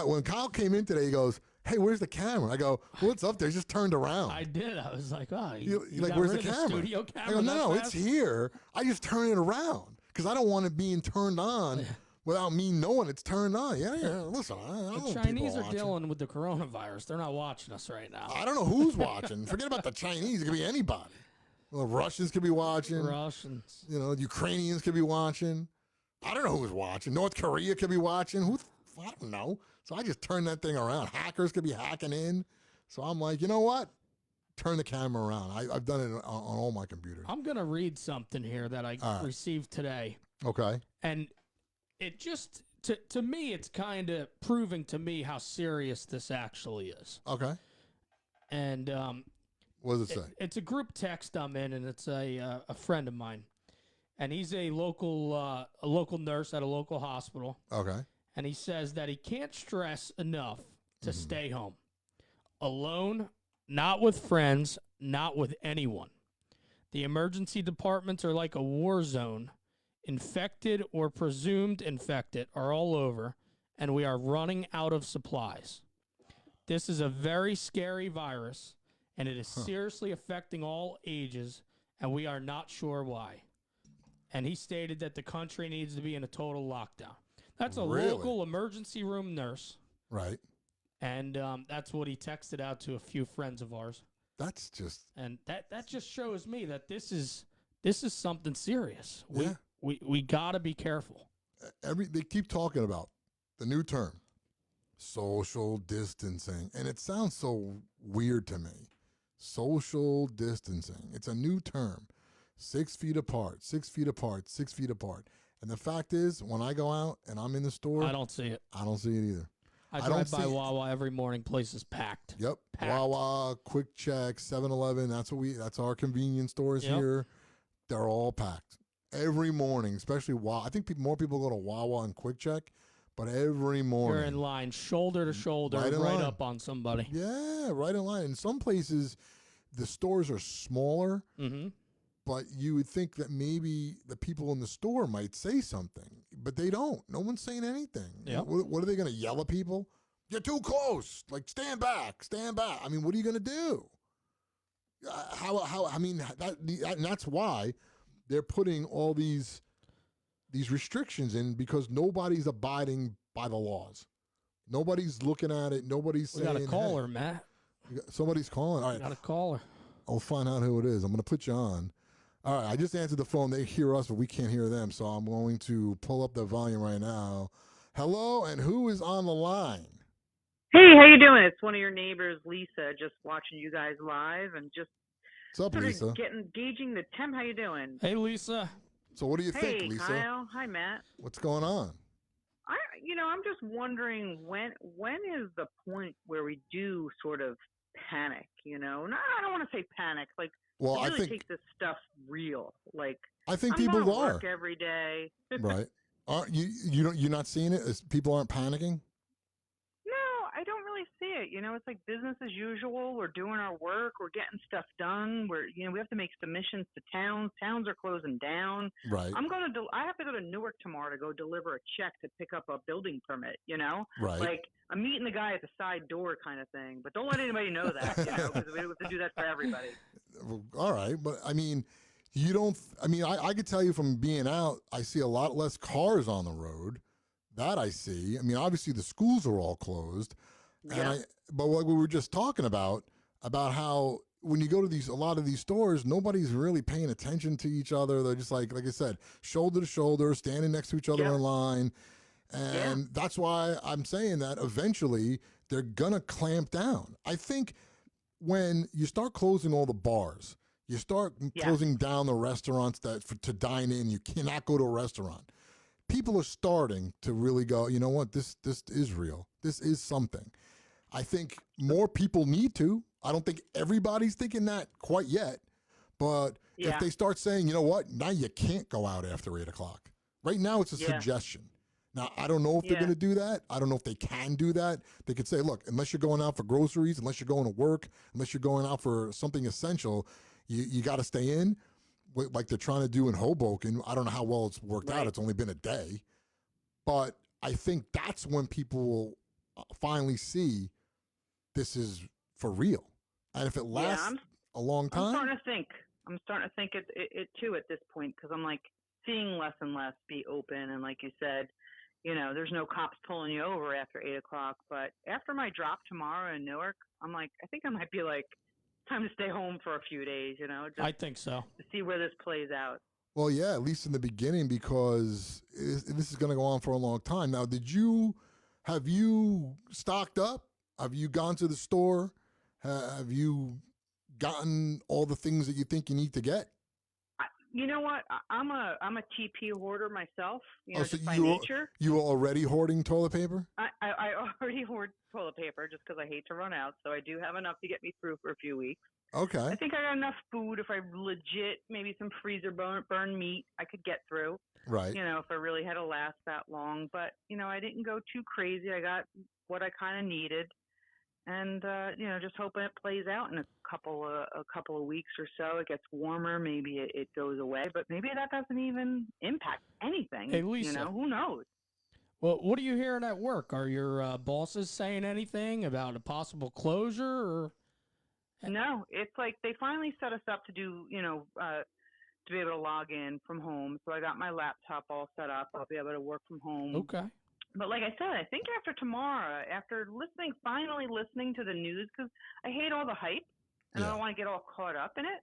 when Kyle came in today, he goes, "Hey, where's the camera?" I go, "Well, it's up there. It's just turned around." I did. I was like, "Oh, you like, got where's the rid of camera?" Studio camera. I go, "No, it's here. I just turn it around because I don't want it being turned on." Without me knowing it's turned on. Yeah. Listen, I don't know. The Chinese are dealing with the coronavirus. They're not watching us right now. I don't know who's watching. Forget about the Chinese. It could be anybody. Well, Russians could be watching. Russians. Ukrainians could be watching. I don't know who's watching. North Korea could be watching. I don't know. So I just turn that thing around. Hackers could be hacking in. So I'm like, you know what? Turn the camera around. I've done it on all my computers. I'm going to read something here that I received today. Okay. And it just, to me, it's kind of proving to me how serious this actually is. Okay. And what does it say? It's a group text I'm in, and it's a friend of mine, and he's a local nurse at a local hospital. Okay. And he says that he can't stress enough to stay home, alone, not with friends, not with anyone. The emergency departments are like a war zone. Infected or presumed infected are all over, and we are running out of supplies. This is a very scary virus, and it is seriously affecting all ages, and we are not sure why. And he stated that the country needs to be in a total lockdown. That's a local emergency room nurse. Right. And that's what he texted out to a few friends of ours. That's just... And that just shows me that this is something serious. Yeah. We got to be careful. They keep talking about the new term, social distancing, and it sounds so weird to me. Social distancing. It's a new term. 6 feet apart, 6 feet apart, 6 feet apart. And the fact is, when I go out and I'm in the store, I don't see it. I don't see it either. I drive by Wawa every morning. Place is packed. Yep. Packed. Wawa, Quick Check, 7-Eleven. That's our convenience stores here. They're all packed. Every morning, especially Wawa. I think more people go to Wawa and Quick Check, but every morning. You're in line, shoulder to shoulder, right up on somebody. Yeah, right in line. In some places, the stores are smaller, but you would think that maybe the people in the store might say something, but they don't. No one's saying anything. Yep. What are they going to yell at people? You're too close. Like, stand back, stand back. I mean, what are you going to do? And that's why they're putting all these restrictions in, because nobody's abiding by the laws. Nobody's looking at it. Nobody's saying, We got a caller, Matt. Somebody's calling. All right. Got a caller. I'll find out who it is. I'm going to put you on. All right. I just answered the phone. They hear us, but we can't hear them. So I'm going to pull up the volume right now. Hello, and who is on the line? Hey, how you doing? It's one of your neighbors, Lisa, just watching you guys live and just What's up, Lisa? gauging the temp. How you doing? Hey, Lisa. So what do you think, Lisa? Hey, Kyle. Hi, Matt. What's going on? I'm just wondering when is the point where we do sort of panic? No, I don't want to say panic. Like, well, really I think take this stuff real. Like, I think I'm people going to are work every day. right. Aren't you? You're not seeing it? As people aren't panicking? No, I don't really see it. It's like business as usual. We're doing our work. We're getting stuff done. We have to make submissions to towns. Towns are closing down. Right. I have to go to Newark tomorrow to go deliver a check to pick up a building permit. Right. Like, I'm meeting the guy at the side door kind of thing. But don't let anybody know that, because we have to do that for everybody. All right, but I mean, you don't. I mean, I could tell you from being out, I see a lot less cars on the road. That I see. I mean, obviously the schools are all closed. Yeah. But what we were just talking about how when you go to a lot of these stores, nobody's really paying attention to each other. They're just like I said, shoulder to shoulder, standing next to each other in line. And that's why I'm saying that eventually they're going to clamp down. I think when you start closing all the bars, you start closing down the restaurants to dine in, you cannot go to a restaurant. People are starting to really go, you know what, this is real. This is something. I think more people need to. I don't think everybody's thinking that quite yet. But if they start saying, you know what, now you can't go out after 8 o'clock. Right now it's a suggestion. Now, I don't know if they're going to do that. I don't know if they can do that. They could say, look, unless you're going out for groceries, unless you're going to work, unless you're going out for something essential, you got to stay in, like they're trying to do in Hoboken. I don't know how well it's worked out. It's only been a day. But I think that's when people will finally see this is for real. And if it lasts a long time. I'm starting to think it too at this point, because I'm like seeing less and less be open. And like you said, you know, there's no cops pulling you over after 8 o'clock. But after my drop tomorrow in Newark, I'm like, I think I might be like, time to stay home for a few days, you know. Just I think so. To see where this plays out. Well, yeah, at least in the beginning, because this is going to go on for a long time. Now, have you stocked up? Have you gone to the store? Have you gotten all the things that you think you need to get? You know what? I'm a TP hoarder myself. You know, so just by nature. You were already hoarding toilet paper? I already hoard toilet paper just because I hate to run out. So I do have enough to get me through for a few weeks. Okay. I think I got enough food. If I legit, maybe some freezer burn meat, I could get through. Right. You know, if I really had to last that long. But, you know, I didn't go too crazy. I got what I kind of needed. And, you know, just hoping it plays out in a couple of weeks or so. It gets warmer. Maybe it goes away. But maybe that doesn't even impact anything. Hey, Lisa. You know, who knows? Well, what are you hearing at work? Are your bosses saying anything about a possible closure? Or? No, it's like they finally set us up to do, you know, to be able to log in from home. So I got my laptop all set up. I'll be able to work from home. Okay. But like I said, I think after tomorrow, after finally listening to the news, because I hate all the hype and I don't want to get all caught up in it.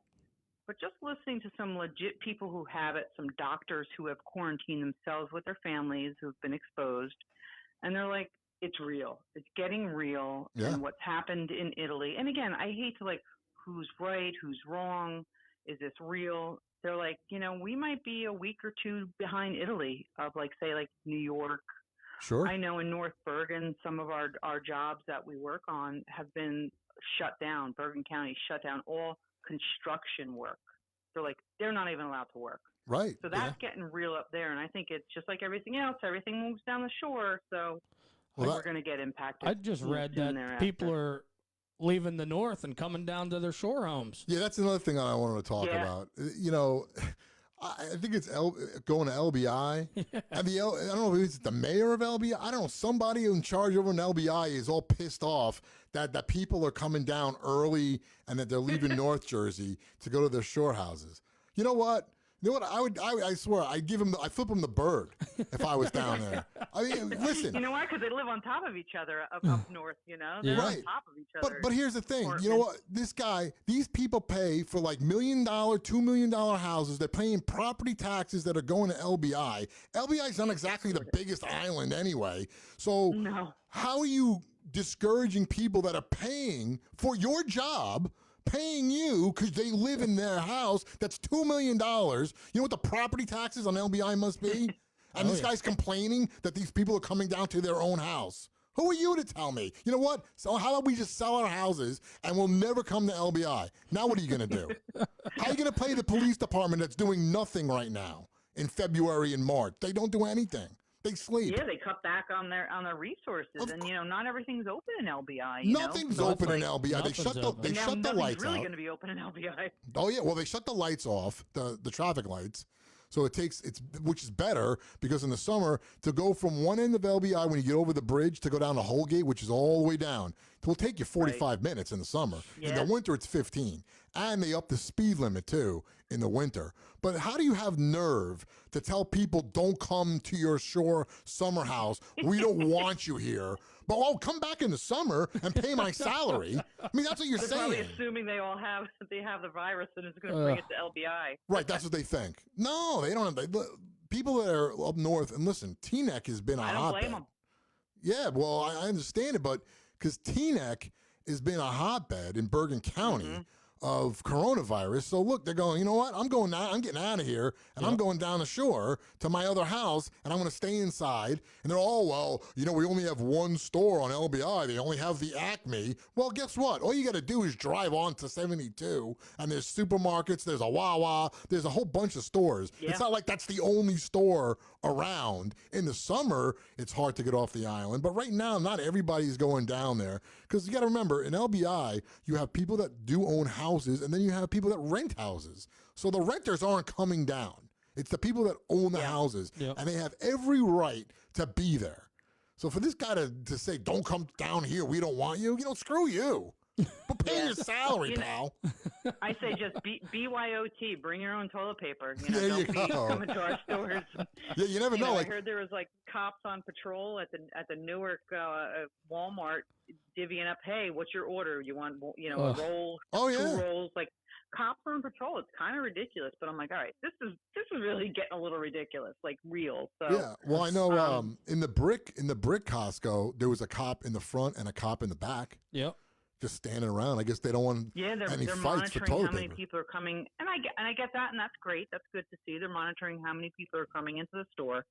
But just listening to some legit people who have it, some doctors who have quarantined themselves with their families who've been exposed, and they're like, it's real. It's getting real. Yeah. And what's happened in Italy. And again, I hate to like, who's right, who's wrong? Is this real? They're like, you know, we might be a week or two behind Italy of like, say, like New York. Sure. I know in North Bergen, some of our jobs that we work on have been shut down. Bergen County shut down all construction work. So like, they're not even allowed to work. Right. So that's getting real up there. And I think it's just like everything else. Everything moves down the shore. So we're going to get impacted. I just read that people are leaving the north and coming down to their shore homes. Yeah, that's another thing I wanted to talk about. You know, I think it's going to LBI. And I don't know if it's the mayor of LBI. I don't know. Somebody in charge over in LBI is all pissed off that people are coming down early and that they're leaving North Jersey to go to their shore houses. You know what? You know what? I swear, I'd flip them the bird if I was down there. I mean, listen. You know why? Because they live on top of each other up north, you know? They're on top of each other. But here's the thing. You know what? These people pay for like $1 million, $2 million houses. They're paying property taxes that are going to LBI. LBI is not exactly the biggest island anyway. So how are you discouraging people that are paying for your job, paying you because they live in their house that's $2 million? You know what the property taxes on LBI must be? And this guy's complaining that these people are coming down to their own house. Who are you to tell me? You know what? So how about we just sell our houses and we'll never come to LBI? Now what are you going to do? How are you going to pay the police department that's doing nothing right now in February and March? They don't do anything. They sleep. Yeah, they cut back on their resources, and you know, not everything's open in LBI. Nothing's open in LBI. They shut the lights really out. going to be open in LBI. Oh yeah, well they shut the lights off, the traffic lights. So which is better because in the summer to go from one end of LBI when you get over the bridge to go down to Holgate, which is all the way down, it will take you 45 minutes in the summer. In the winter it's 15, and they up the speed limit too in the winter. But how do you have nerve to tell people don't come to your shore summer house? We don't want you here. But come back in the summer and pay my salary. I mean, that's what you're They're saying. probably assuming they have the virus and it's going to bring it to LBI. Right, that's what they think. No, they don't have. people that are up north, and listen, Teaneck has been a I don't hotbed. blame them. Yeah, well, I understand it, but because Teaneck has been a hotbed in Bergen County of coronavirus. So look, they're going, you know what? I'm getting out of here, and I'm going down the shore to my other house, and I'm going to stay inside. And they're all, well, we only have one store on LBI. They only have the Acme. Well, guess what? All you got to do is drive on to 72, and there's supermarkets, there's a Wawa, there's a whole bunch of stores. Yeah. It's not like that's the only store around. In the summer, it's hard to get off the island, but right now, not everybody's going down there, because you got to remember, in LBI, you have people that do own houses, and then you have people that rent houses. So the renters aren't coming down. It's the people that own the houses, and they have every right to be there. So for this guy to say, don't come down here, we don't want you, screw you. But pay your salary, pal. I say just BYOT, bring your own toilet paper. There Don't you be go. coming to our stores. Yeah, you never know. I heard there was cops on patrol at the Newark Walmart divvying up. Hey, what's your order? You want a roll? Oh, two yeah. rolls? Cops on patrol. It's kind of ridiculous, but I'm like, all right, this is really getting a little ridiculous, real. So Yeah, well, I know in the brick Costco, there was a cop in the front and a cop in the back. Yep. Just standing around. I guess they don't want any they're fights for monitoring toilet how many paper. people are coming, and I get that, and that's great. That's good to see. They're monitoring how many people are coming into the store.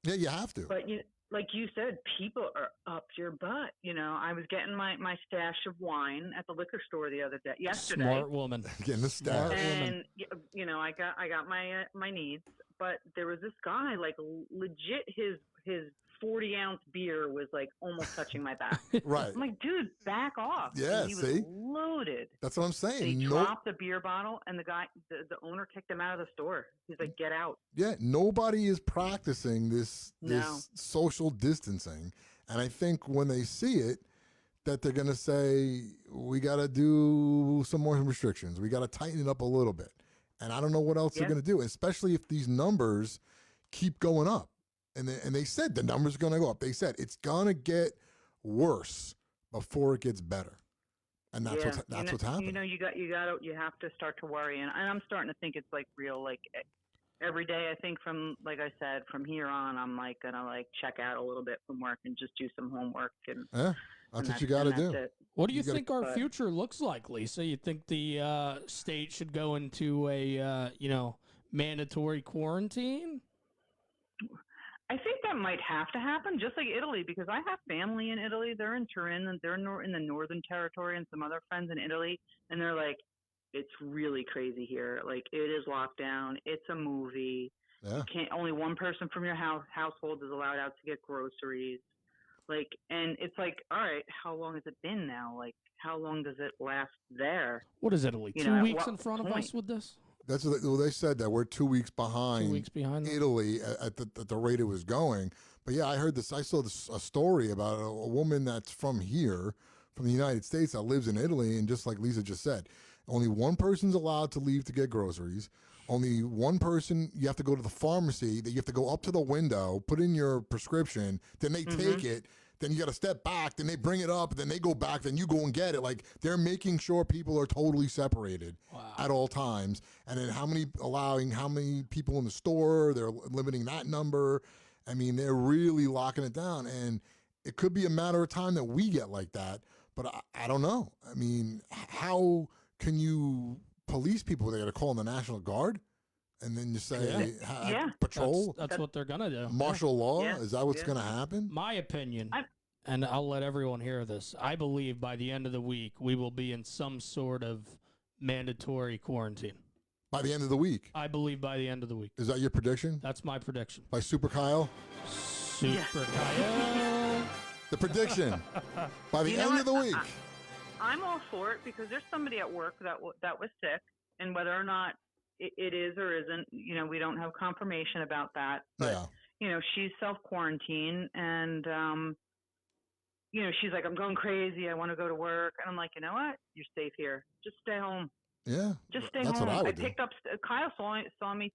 Yeah, you have to. But like you said, people are up your butt. I was getting my stash of wine at the liquor store yesterday. Smart woman. Getting the stash. And I got my needs, but there was this guy legit his 40-ounce beer was almost touching my back. Right. I'm like, dude, back off. Yeah, and he see? was loaded. That's what I'm saying. He dropped the beer bottle, and the owner kicked him out of the store. He's like, get out. Yeah, nobody is practicing this social distancing. And I think when they see it, that they're going to say, we got to do some more restrictions. We got to tighten it up a little bit. And I don't know what else they're going to do, especially if these numbers keep going up. And they said the numbers are going to go up. They said it's going to get worse before it gets better. And that's what's happening. You have to start to worry. And I'm starting to think it's real. Every day, I think from I said, from here on, I'm gonna check out a little bit from work and just do some homework. And that's what you got to do. What do you think our future looks like, Lisa? You think the state should go into a mandatory quarantine? I think that might have to happen, just like Italy, because I have family in Italy. They're in Turin, and they're in the Northern Territory, and some other friends in Italy, and they're like, it's really crazy here. It is locked down. It's a movie. Yeah. Only one person from your household is allowed out to get groceries. And it's all right, how long has it been now? How long does it last there? What is Italy? 2 weeks in front of us with this? That's what they said, that we're 2 weeks behind. 2 weeks behind Italy at the rate it was going. But yeah, I heard this. I saw a story about a woman that's from here, from the United States, that lives in Italy, and just like Lisa just said, only one person's allowed to leave to get groceries. Only one person, you have to go to the pharmacy, that you have to go up to the window, put in your prescription, then they take it, then you got to step back, then they bring it up, then they go back, then you go and get it. They're making sure people are totally separated at all times. And then how many people in the store, they're limiting that number. I mean, they're really locking it down. And it could be a matter of time that we get like that, but I don't know. I mean, how can you police people? They got to call in the National Guard? And then you say, patrol? That's what they're going to do. Martial law? Yeah. Is that what's going to happen? My opinion, and I'll let everyone hear this, I believe by the end of the week, we will be in some sort of mandatory quarantine. By the end of the week? I believe by the end of the week. Is that your prediction? That's my prediction. By Super Kyle? Super Kyle. The prediction. By the end of the week. I'm all for it, because there's somebody at work that was sick, and whether or not it is or isn't, we don't have confirmation about that. But, she's self-quarantined, and, she's like, I'm going crazy. I want to go to work. And I'm like, you know what? You're safe here. Just stay home. Yeah. Just stay that's home. What I would picked up, Kyle saw me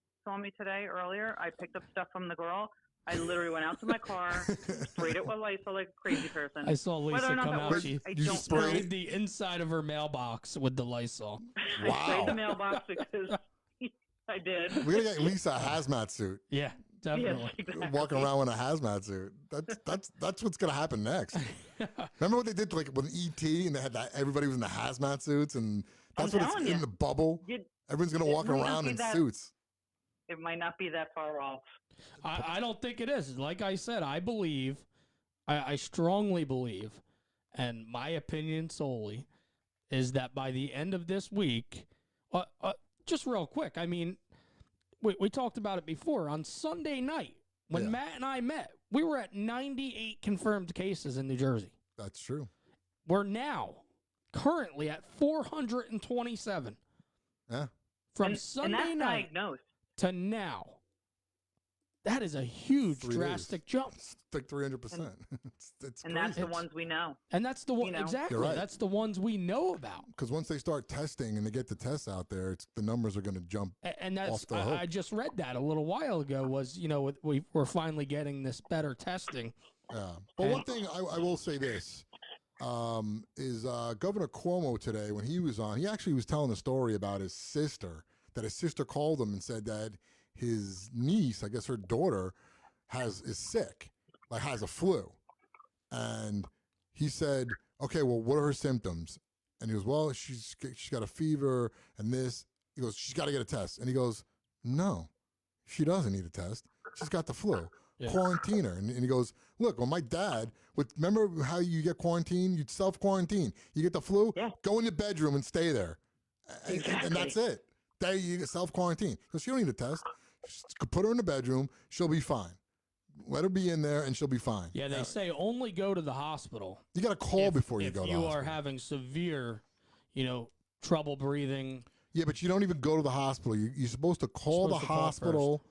today earlier. I picked up stuff from the girl. I literally went out to my car, sprayed it with Lysol like a crazy person. I saw Lisa come out. She sprayed the inside of her mailbox with the Lysol. Wow. I sprayed the mailbox because I did. We gotta get Lisa a hazmat suit. Yeah, definitely. Yes, exactly. Walking around in a hazmat suit. That's what's gonna happen next. Remember what they did like with ET and they had that everybody was in the hazmat suits and that's I'm what it's telling in you. the bubble. Everyone's gonna walk might not around be in that- suits. It might not be that far off. I don't think it is. Like I said, I believe, I strongly believe, and my opinion solely, is that by the end of this week, just real quick, I mean, we talked about it before. On Sunday night, when Yeah. Matt and I met, we were at 98 confirmed cases in New Jersey. That's true. We're now currently at 427 Yeah. from and Sunday that's night diagnosed. to now. That is a huge 3 days. drastic jump. It's like 300%. It's And that's crazy. the ones we know. And that's the one You know. exactly. You're right. That's the ones we know about. Because once they start testing and they get the tests out there, the numbers are going to jump. And that's Off the hook. I just read that a little while ago. Was we're finally getting this better testing. Yeah. But one thing I will say this is Governor Cuomo today, when he was on, he actually was telling a story about his sister, that his sister called him and said that his niece, I guess her daughter, is sick, like has a flu. And he said, okay, well, what are her symptoms? And he goes, well, she's got a fever and this. He goes, she's got to get a test. And he goes, no, she doesn't need a test. She's got the flu. Yeah. Quarantine her. And he goes, look, well, my dad, remember how you get quarantined? You'd self-quarantine. You get the flu, Yeah. go in your bedroom and stay there. And Exactly. that's it. There you get self-quarantine. Because she don't need a test. Just put her in the bedroom. She'll be fine. Let her be in there and she'll be fine. Yeah, they say only go to the hospital. You got to call before you go to the If you hospital. are having severe, trouble breathing. Yeah, but you don't even go to the hospital. You're supposed to call the Supposed to call hospital,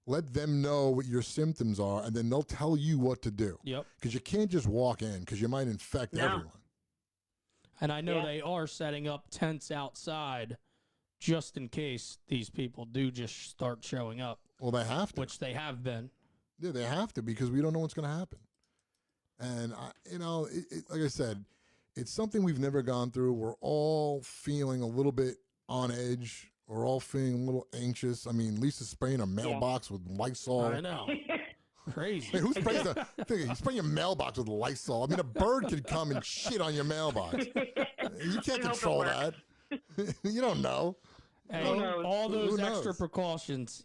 let them know what your symptoms are, and then they'll tell you what to do. Yep. Because you can't just walk in because you might infect No. everyone. And I know Yeah. they are setting up tents outside just in case these people do just start showing up, Well, they have to. which they have been. Yeah, they have to because we don't know what's going to happen. And, like I said, it's something we've never gone through. We're all feeling a little bit on edge. We're all feeling a little anxious. I mean, Lisa's spraying her mailbox with Lysol. I know. Crazy. Hey, who sprays you spray your mailbox with Lysol? I mean, a bird could come and shit on your mailbox. You can't I hope it control works. that. You don't know. Hey, Who knows? all Who those knows? extra precautions,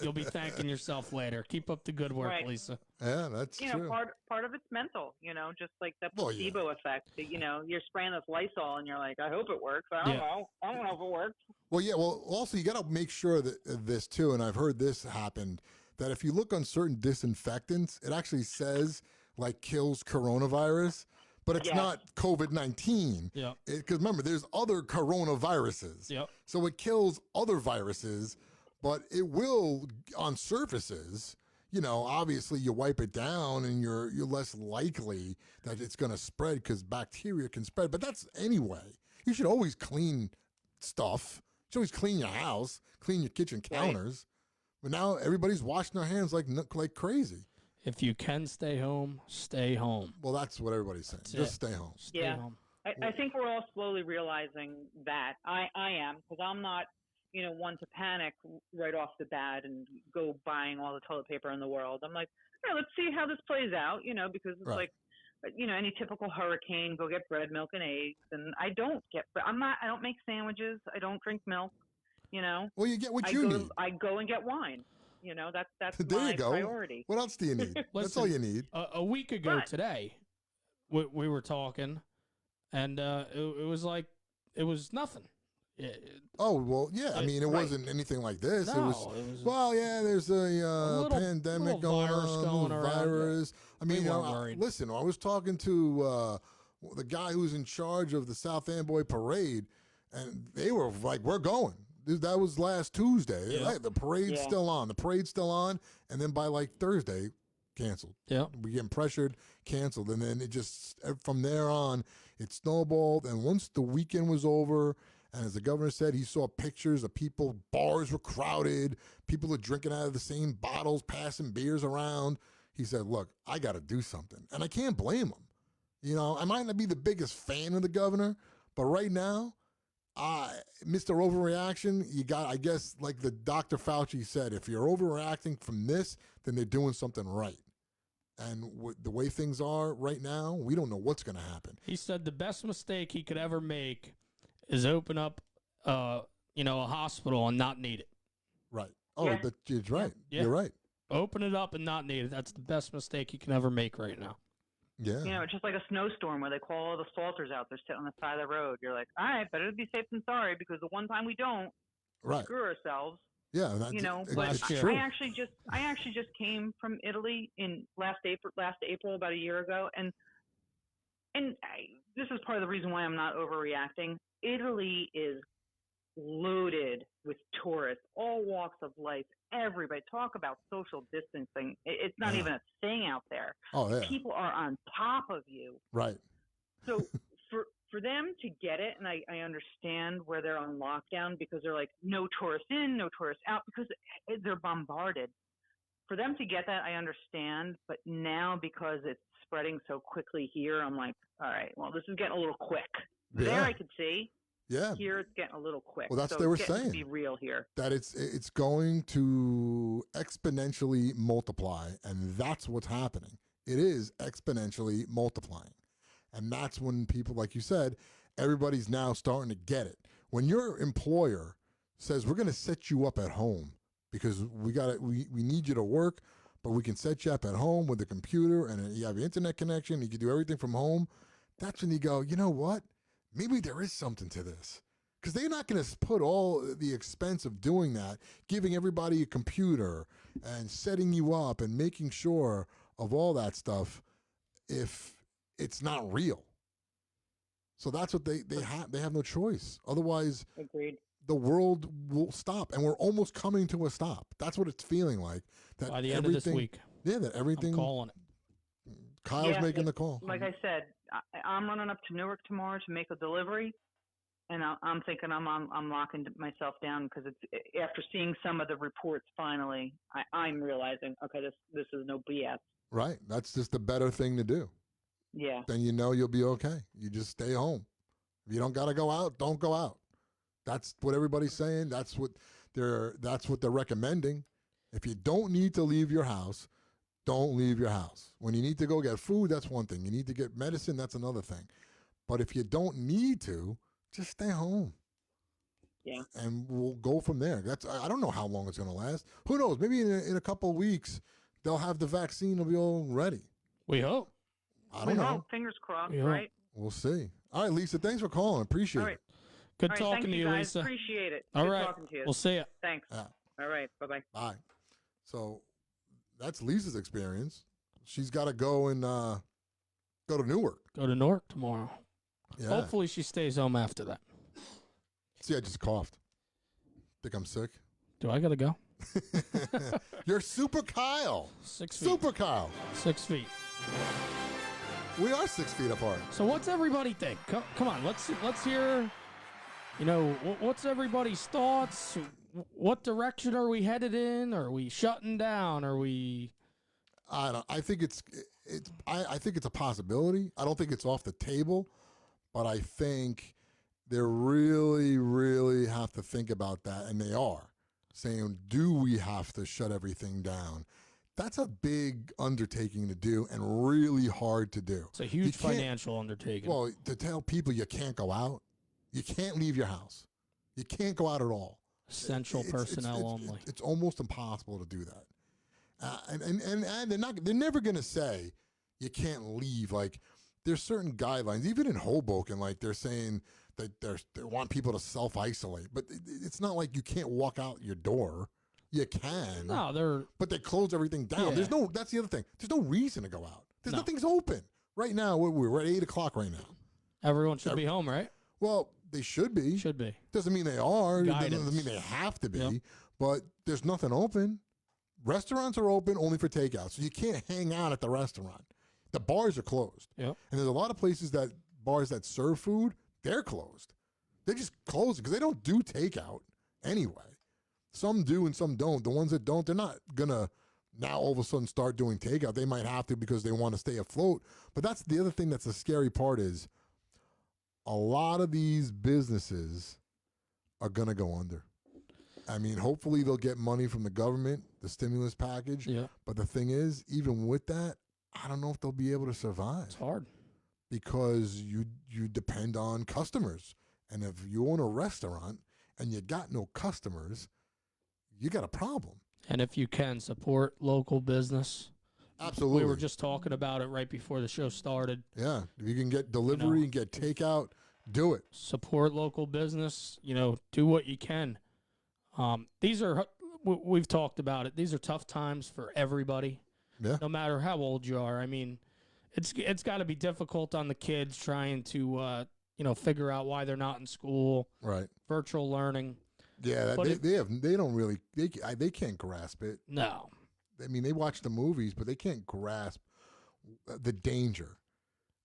you'll be thanking yourself later. Keep up the good work, Right. Lisa. Yeah, that's true. part of it's mental, just like the Well, yeah. placebo effect. You're spraying this Lysol and you're like, I hope it works. I don't Yeah. know. I don't know if it works. Well, yeah. Well, also you got to make sure that this too, and I've heard this happened, that if you look on certain disinfectants, it actually says like kills coronavirus, but it's Yeah. not COVID-19. Yep. Because remember, there's other coronaviruses. Yep. So it kills other viruses, but it will on surfaces. Obviously you wipe it down and you're less likely that it's going to spread because bacteria can spread. But that's anyway. You should always clean stuff. You should always clean your house, clean your kitchen counters. But now everybody's washing their hands like crazy. If you can stay home, stay home. Well, that's what everybody's saying. That's Just it. stay home. Stay Yeah. home. I think we're all slowly realizing that. I am, because I'm not, one to panic right off the bat and go buying all the toilet paper in the world. I'm like, all right, let's see how this plays out, because it's Right. like, any typical hurricane, go get bread, milk, and eggs. And I don't I don't make sandwiches. I don't drink milk, Well, you get what I you go, need. I go and get wine. That's There my you go. priority. What else do you need? That's all you need. A week ago Right. today, we were talking, and it was like it was nothing. Oh, well, yeah. I mean, it Right. wasn't anything like this. No, it was, well, yeah, there's a little pandemic going virus on, going little around. virus. I mean, weren't worried. listen, I was talking to the guy who's in charge of the South Amboy Parade, and they were like, we're going. That was last Tuesday. Yeah. Like, the parade's Yeah. still on. The parade's still on. And then by like Thursday, canceled. Yeah. We getting pressured, canceled. And then it just, from there on, it snowballed. And once the weekend was over, and as the governor said, he saw pictures of people, bars were crowded, people are drinking out of the same bottles, passing beers around. He said, look, I got to do something. And I can't blame him. I might not be the biggest fan of the governor, but right now, Mr. Overreaction, you got, I guess, like the Dr. Fauci said, if you're overreacting from this, then they're doing something right. And the way things are right now, we don't know what's going to happen. He said the best mistake he could ever make is open up, a hospital and not need it. Right. Oh, Yeah. you're right. Yeah. You're right. Open it up and not need it. That's the best mistake he can ever make right now. Yeah. You know, it's just like a snowstorm where they call all the salters out there sitting on the side of the road. You're like, all right, better to be safe than sorry, because the one time we don't, we Right. screw ourselves. Yeah. That's, You know, it's but Last year. true. I actually just came from Italy in last April, about a year ago, and this is part of the reason why I'm not overreacting. Italy is loaded with tourists, all walks of life. Everybody, talk about social distancing. It's not Yeah. even a thing out there. Oh, yeah. People are on top of you. Right. So for them to get it, and I understand where they're on lockdown, because they're like, no tourists in, no tourists out, because they're bombarded. For them to get that, I understand. But now, because it's spreading so quickly here, I'm like, all right, well, this is getting a little quick. There Yeah. I could see. Yeah. Here it's getting a little quick. Well, that's so what they were it's getting saying. to be real here. That it's going to exponentially multiply, and that's what's happening. It is exponentially multiplying. And that's when people, like you said, everybody's now starting to get it. When your employer says, we're going to set you up at home because we need you to work, but we can set you up at home with a computer and you have your internet connection, you can do everything from home, that's when you go, you know what? Maybe there is something to this. Because they're not going to put all the expense of doing that, giving everybody a computer and setting you up and making sure of all that stuff if it's not real. So that's what they have no choice. Otherwise, Agreed. the world will stop, and we're almost coming to a stop. That's what it's feeling like. That By the end of this week, Yeah, that everything. I'm calling it. Kyle's making the call. Like I said, I'm running up to Newark tomorrow to make a delivery, and I'm thinking I'm locking myself down, because it's after seeing some of the reports. Finally, I'm realizing, okay, this is no BS. Right. That's just the better thing to do. Yeah. Then you know you'll be okay. You just stay home. If you don't got to go out, don't go out. That's what everybody's saying. That's what they're recommending. If you don't need to leave your house, don't leave your house. When you need to go get food, that's one thing. You need to get medicine, that's another thing. But if you don't need to, just stay home. Yeah. And we'll go from there. I don't know how long it's going to last. Who knows? Maybe in a couple of weeks, they'll have the vaccine will be all ready. We hope. I don't know. Fingers crossed, Yeah. right? We'll see. All right, Lisa, thanks for calling. Appreciate All right. it. Good All right, talking thank to you, guys. Lisa. Appreciate it. All Good right. talking to you. We'll see you. Thanks. Yeah. All right. Bye-bye. Bye. So that's Lisa's experience. She's got to go and go to Newark. Go to Newark tomorrow. Yeah. Hopefully she stays home after that. See, I just coughed. Think I'm sick? Do I got to go? You're Super Kyle. 6 feet. Super Kyle. 6 feet. We are 6 feet apart. So what's everybody think? Come on, let's hear. What's everybody's thoughts? What direction are we headed in? Are we shutting down? Are we? I think I think it's a possibility. I don't think it's off the table, but I think they really, really have to think about that, and they are saying, "Do we have to shut everything down?" That's a big undertaking to do and really hard to do. It's a huge financial undertaking. Well, to tell people you can't go out, you can't leave your house, you can't go out at all. Essential personnel only. It's almost impossible to do that. And they're never going to say you can't leave. Like, there's certain guidelines, even in Hoboken, like they're saying that they want people to self-isolate, but it's not like you can't walk out your door. You can. No, but they close everything down. Yeah. That's the other thing. There's no reason to go out. No. Nothing's open. Right now, we're at 8 o'clock right now. everyone should be home, right? Well, they should be. Should be. Doesn't mean they are. Guidance. Doesn't mean they have to be. Yep. But there's nothing open. Restaurants are open only for takeout, so you can't hang out at the restaurant. The bars are closed. Yep. And there's a lot of bars that serve food, they're closed. They just close it because they don't do takeout anyway. Some do and some don't. The ones that don't, they're not going to now all of a sudden start doing takeout. They might have to because they want to stay afloat. But that's the other thing that's the scary part is a lot of these businesses are going to go under. I mean, hopefully they'll get money from the government, the stimulus package. Yeah. But the thing is, even with that, I don't know if they'll be able to survive. It's hard. Because you depend on customers. And if you own a restaurant and you got no customers, you got a problem. And if you can support local business. Absolutely. We were just talking about it right before the show started. Yeah. If you can get delivery and get takeout, do it. Support local business. Do what you can. These are, we've talked about it. These are tough times for everybody. Yeah. No matter how old you are. I mean, it's got to be difficult on the kids trying to, figure out why they're not in school. Right. Virtual learning. Yeah. They can't grasp it. No. I mean, they watch the movies, but they can't grasp the danger.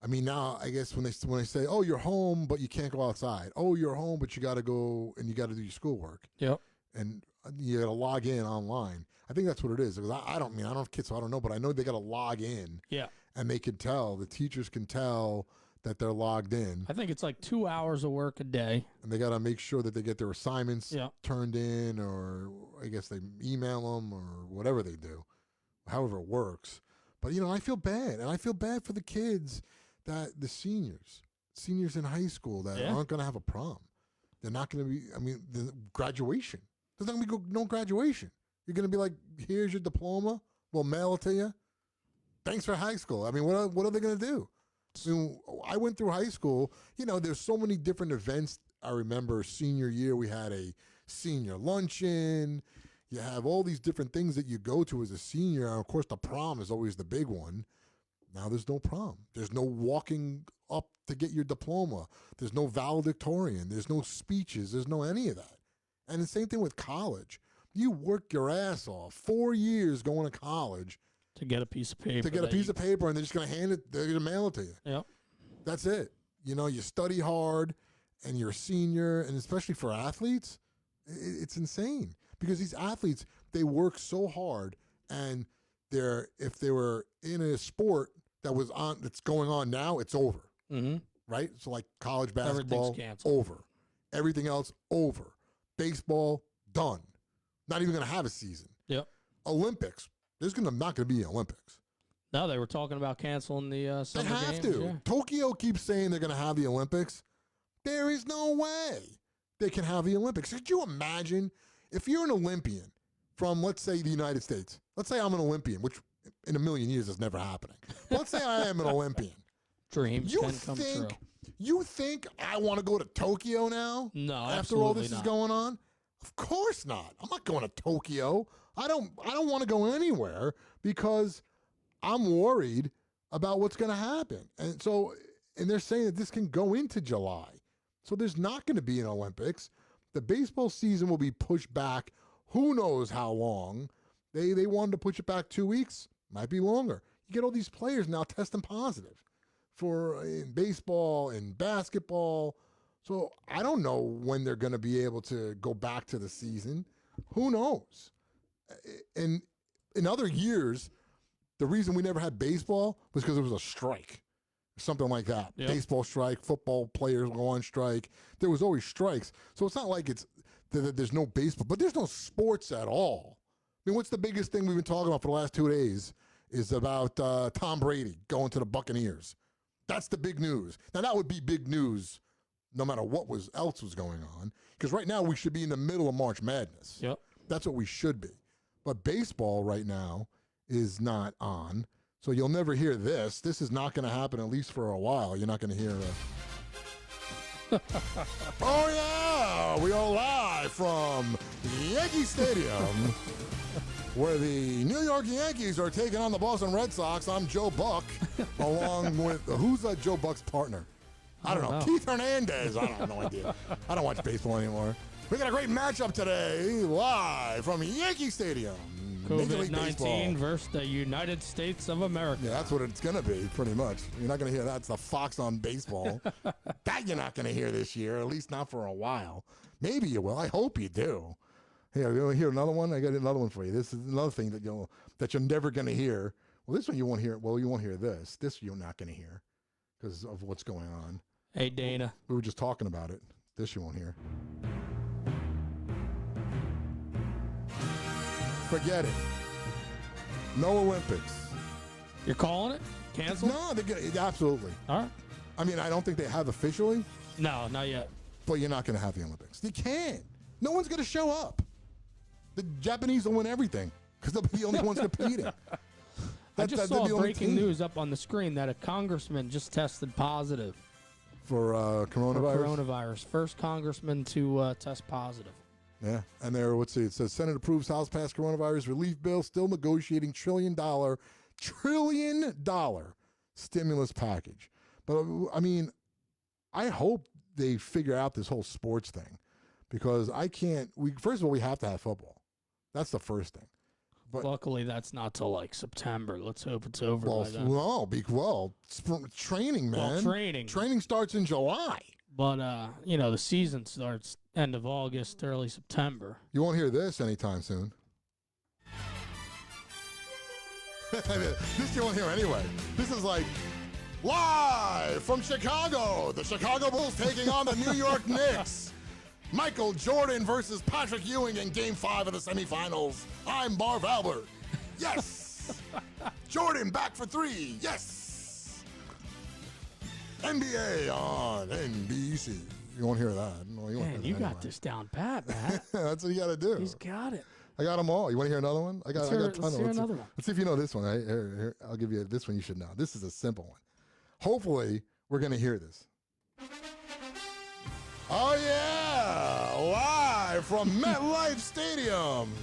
I mean, now I guess when they say, "Oh, you're home, but you can't go outside." "Oh, you're home, but you got to go and you got to do your schoolwork." Yep. And you got to log in online. I think that's what it is. Because I don't have kids, so I don't know, but I know they got to log in. Yeah. And they can tell. The teachers can tell that they're logged in. I think it's like 2 hours of work a day. And they got to make sure that they get their assignments Yeah. turned in, or I guess they email them or whatever they do, however it works. But, I feel bad. And I feel bad for the kids, that the seniors in high school that aren't going to have a prom. They're not going to be, the graduation. There's not going to be no graduation. You're going to be like, here's your diploma. We'll mail it to you. Thanks for high school. I mean, what are they going to do? I went through high school. There's so many different events. I remember senior year, we had a senior luncheon. You have all these different things that you go to as a senior. And of course, the prom is always the big one. Now there's no prom. There's no walking up to get your diploma. There's no valedictorian. There's no speeches. There's no any of that. And the same thing with college. You work your ass off 4 years going to college to get a piece of paper. And they're just going to hand it, they're going to mail it to you. Yep. That's it. You study hard and you're a senior, and especially for athletes, it's insane. Because these athletes, they work so hard, and if they were in a sport that's going on now, it's over. Mm-hmm. Right? So like college basketball, everything's canceled. Over. Everything else, over. Baseball, done. Not even going to have a season. Yep. Olympics, there's not going to be an Olympics. No, they were talking about canceling the summer games. They have to. Yeah. Tokyo keeps saying they're going to have the Olympics. There is no way they can have the Olympics. Could you imagine if you're an Olympian from, let's say, the United States? Let's say I'm an Olympian, which in a million years is never happening. Let's say I am an Olympian. Dreams can come true. You think I want to go to Tokyo now? No, after all this is going on? Of course not. I'm not going to Tokyo. I don't want to go anywhere because I'm worried about what's going to happen. And they're saying that this can go into July. So there's not going to be an Olympics. The baseball season will be pushed back who knows how long. They wanted to push it back 2 weeks. Might be longer. You get all these players now testing positive in baseball and basketball. So I don't know when they're going to be able to go back to the season. Who knows? And in other years, the reason we never had baseball was because it was a strike. Something like that. Yep. Baseball strike, football players go on strike. There was always strikes. So it's not like there's no baseball, but there's no sports at all. I mean, what's the biggest thing we've been talking about for the last 2 days is about Tom Brady going to the Buccaneers. That's the big news. Now, that would be big news no matter what else was going on, because right now we should be in the middle of March Madness. Yep. That's what we should be. But baseball right now is not on, so you'll never hear this. This is not going to happen, at least for a while. You're not going to hear oh, yeah! We are live from Yankee Stadium, where the New York Yankees are taking on the Boston Red Sox. I'm Joe Buck, along with, who's Joe Buck's partner? I don't know. Keith Hernandez. I have no idea. I don't watch baseball anymore. We got a great matchup today, live from Yankee Stadium. COVID-19 versus the United States of America. Yeah, that's what it's going to be, pretty much. You're not going to hear that. It's the Fox on baseball. That you're not going to hear this year, at least not for a while. Maybe you will. I hope you do. Here, you want to hear another one? I got another one for you. This is another thing that you're never going to hear. Well, this one you won't hear. Well, you won't hear this. This you're not going to hear because of what's going on. Hey, Dana. We were just talking about it. This you won't hear. Forget it. No Olympics. You're calling it? Cancel? No, absolutely. All right. I mean, I don't think they have officially, No, not yet. but you're not going to have the Olympics. You can't. No one's going to show up. The Japanese will win everything because they'll be the only ones competing. I just saw breaking news up on the screen that a congressman just tested positive for coronavirus. For coronavirus. First congressman to test positive. Yeah, and there, let's see, it says Senate approves House passed coronavirus relief bill, still negotiating $1 trillion stimulus package. But I mean, I hope they figure out this whole sports thing because I can't. First of all, we have to have football. That's the first thing. But luckily, that's not till like September. Let's hope it's over by then. Training, man. Well, training starts in July. But the season starts end of August, early September. You won't hear this anytime soon. This you won't hear anyway. This is like live from Chicago. The Chicago Bulls taking on the New York Knicks. Michael Jordan versus Patrick Ewing in Game 5 of the semifinals. I'm Marv Albert. Yes. Jordan back for 3. Yes. NBA on NBC. You won't hear that. No, you won't Man, hear you that got this down pat, man. That's what you got to do. He's got it. I got them all. You want to hear another one? I got a ton of them. Another one. Let's see if you know this one. Here, I'll give you this one you should know. This is a simple one. Hopefully, we're going to hear this. Oh, yeah! Live from MetLife Stadium,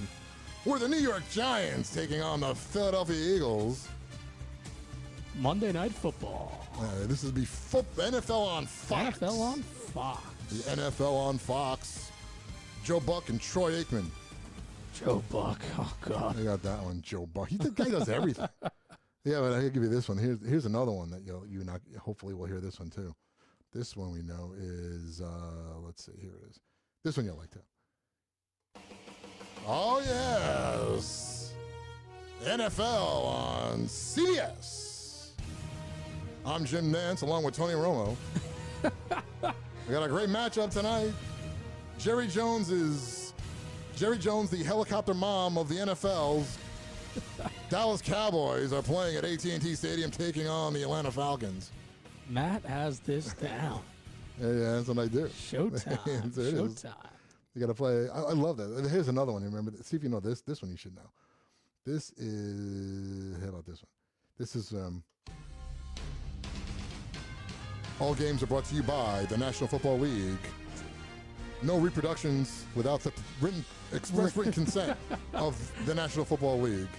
where the New York Giants taking on the Philadelphia Eagles. Monday Night Football. This is NFL on Fox. NFL on Fox. The NFL on Fox. Joe Buck and Troy Aikman. Joe Buck. Oh, God. I got that one, Joe Buck. The guy does everything. Yeah, but I'll give you this one. Here's another one that you not hopefully will hear this one too. This one we know is let's see, here it is. This one you'll like too. Oh yes, NFL on CBS. I'm Jim Nance along with Tony Romo. We got a great matchup tonight. Jerry Jones, the helicopter mom of the NFL's Dallas Cowboys are playing at AT&T Stadium taking on the Atlanta Falcons. Matt has this down. Yeah, that's what I do. Showtime. Showtime. You got to play. I love that. Here's another one. Remember, see if you know this. This one you should know. This is, how about this one? This is, all games are brought to you by the National Football League. No reproductions without the express written consent of the National Football League.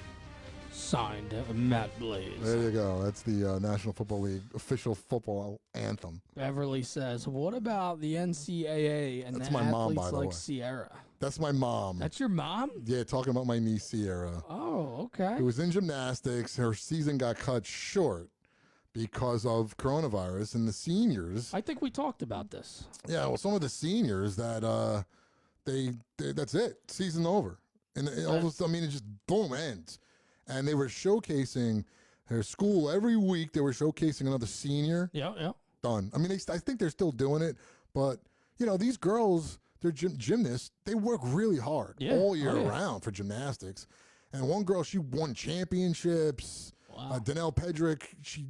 Signed, Matt Blaze. There you go. That's the National Football League official football anthem. Beverly says, what about the NCAA and That's the my athletes mom, by the like way. Sierra? That's my mom. That's your mom? Yeah, talking about my niece Sierra. Oh, okay. Who was in gymnastics. Her season got cut short because of coronavirus, and the seniors. I think we talked about this. Yeah, well, some of the seniors that they that's it, season over, and it just boom ends. And they were showcasing their school every week. They were showcasing another senior. Yeah. Done. I mean, I think they're still doing it, but these girls, they're gymnasts. They work really hard all year round for gymnastics. And one girl, she won championships. Wow. Danelle Pedrick,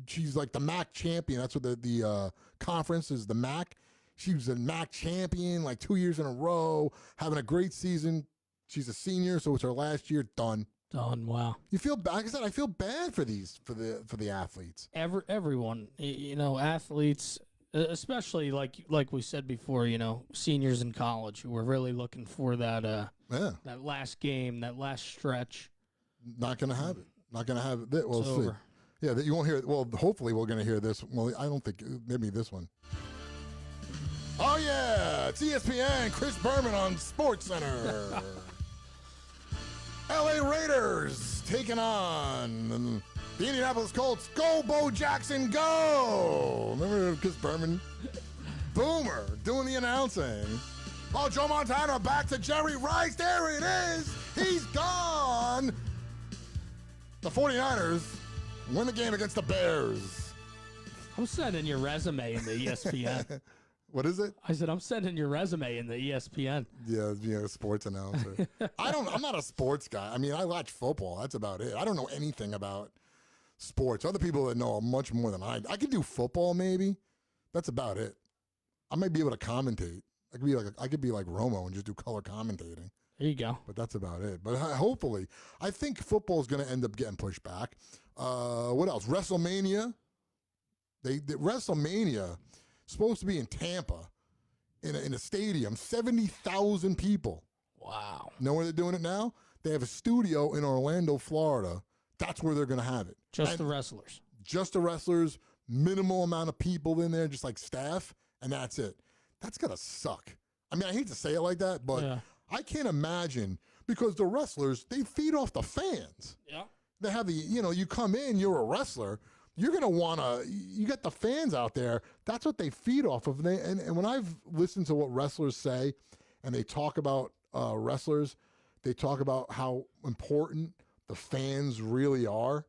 she's like the MAC champion. That's what the conference is, the MAC. She was a MAC champion like 2 years in a row, having a great season. She's a senior, so it's her last year. Done. Wow. You feel bad? Like I said, I feel bad for the athletes. Everyone, athletes, especially like we said before, seniors in college who are really looking for that that last game, that last stretch. Not gonna have it. Not gonna have it. We'll It's see. over. Yeah, that you won't hear it. Well, hopefully we're gonna hear this. Well, I don't think maybe this one. Oh yeah, it's ESPN. Chris Berman on Sports Center. LA Raiders taking on the Indianapolis Colts. Go, Bo Jackson, go! Remember Chris Berman? Boomer doing the announcing. Oh, Joe Montana back to Jerry Rice. There it is. He's gone. The 49ers win the game against the Bears. I'm sending your resume in the ESPN. What is it? I said, I'm sending your resume in the ESPN. Yeah, sports announcer. I'm not a sports guy. I mean, I watch football. That's about it. I don't know anything about sports. Other people that know much more than I can do football, maybe. That's about it. I might be able to commentate. I could be like Romo and just do color commentating. There you go. But that's about it. But hopefully, I think football is going to end up getting pushed back. What else? WrestleMania. WrestleMania supposed to be in Tampa, in a stadium, 70,000 people. Wow. Know where they're doing it now? They have a studio in Orlando, Florida. That's where they're going to have it. Just the wrestlers. Just the wrestlers. Minimal amount of people in there, just like staff, and that's it. That's going to suck. I mean, I hate to say it like that, but Yeah. I can't imagine, because the wrestlers, they feed off the fans. Yeah. They have you come in, you're a wrestler, you're going to want to, you got the fans out there. That's what they feed off of. And when I've listened to what wrestlers say, and they talk about wrestlers, they talk about how important the fans really are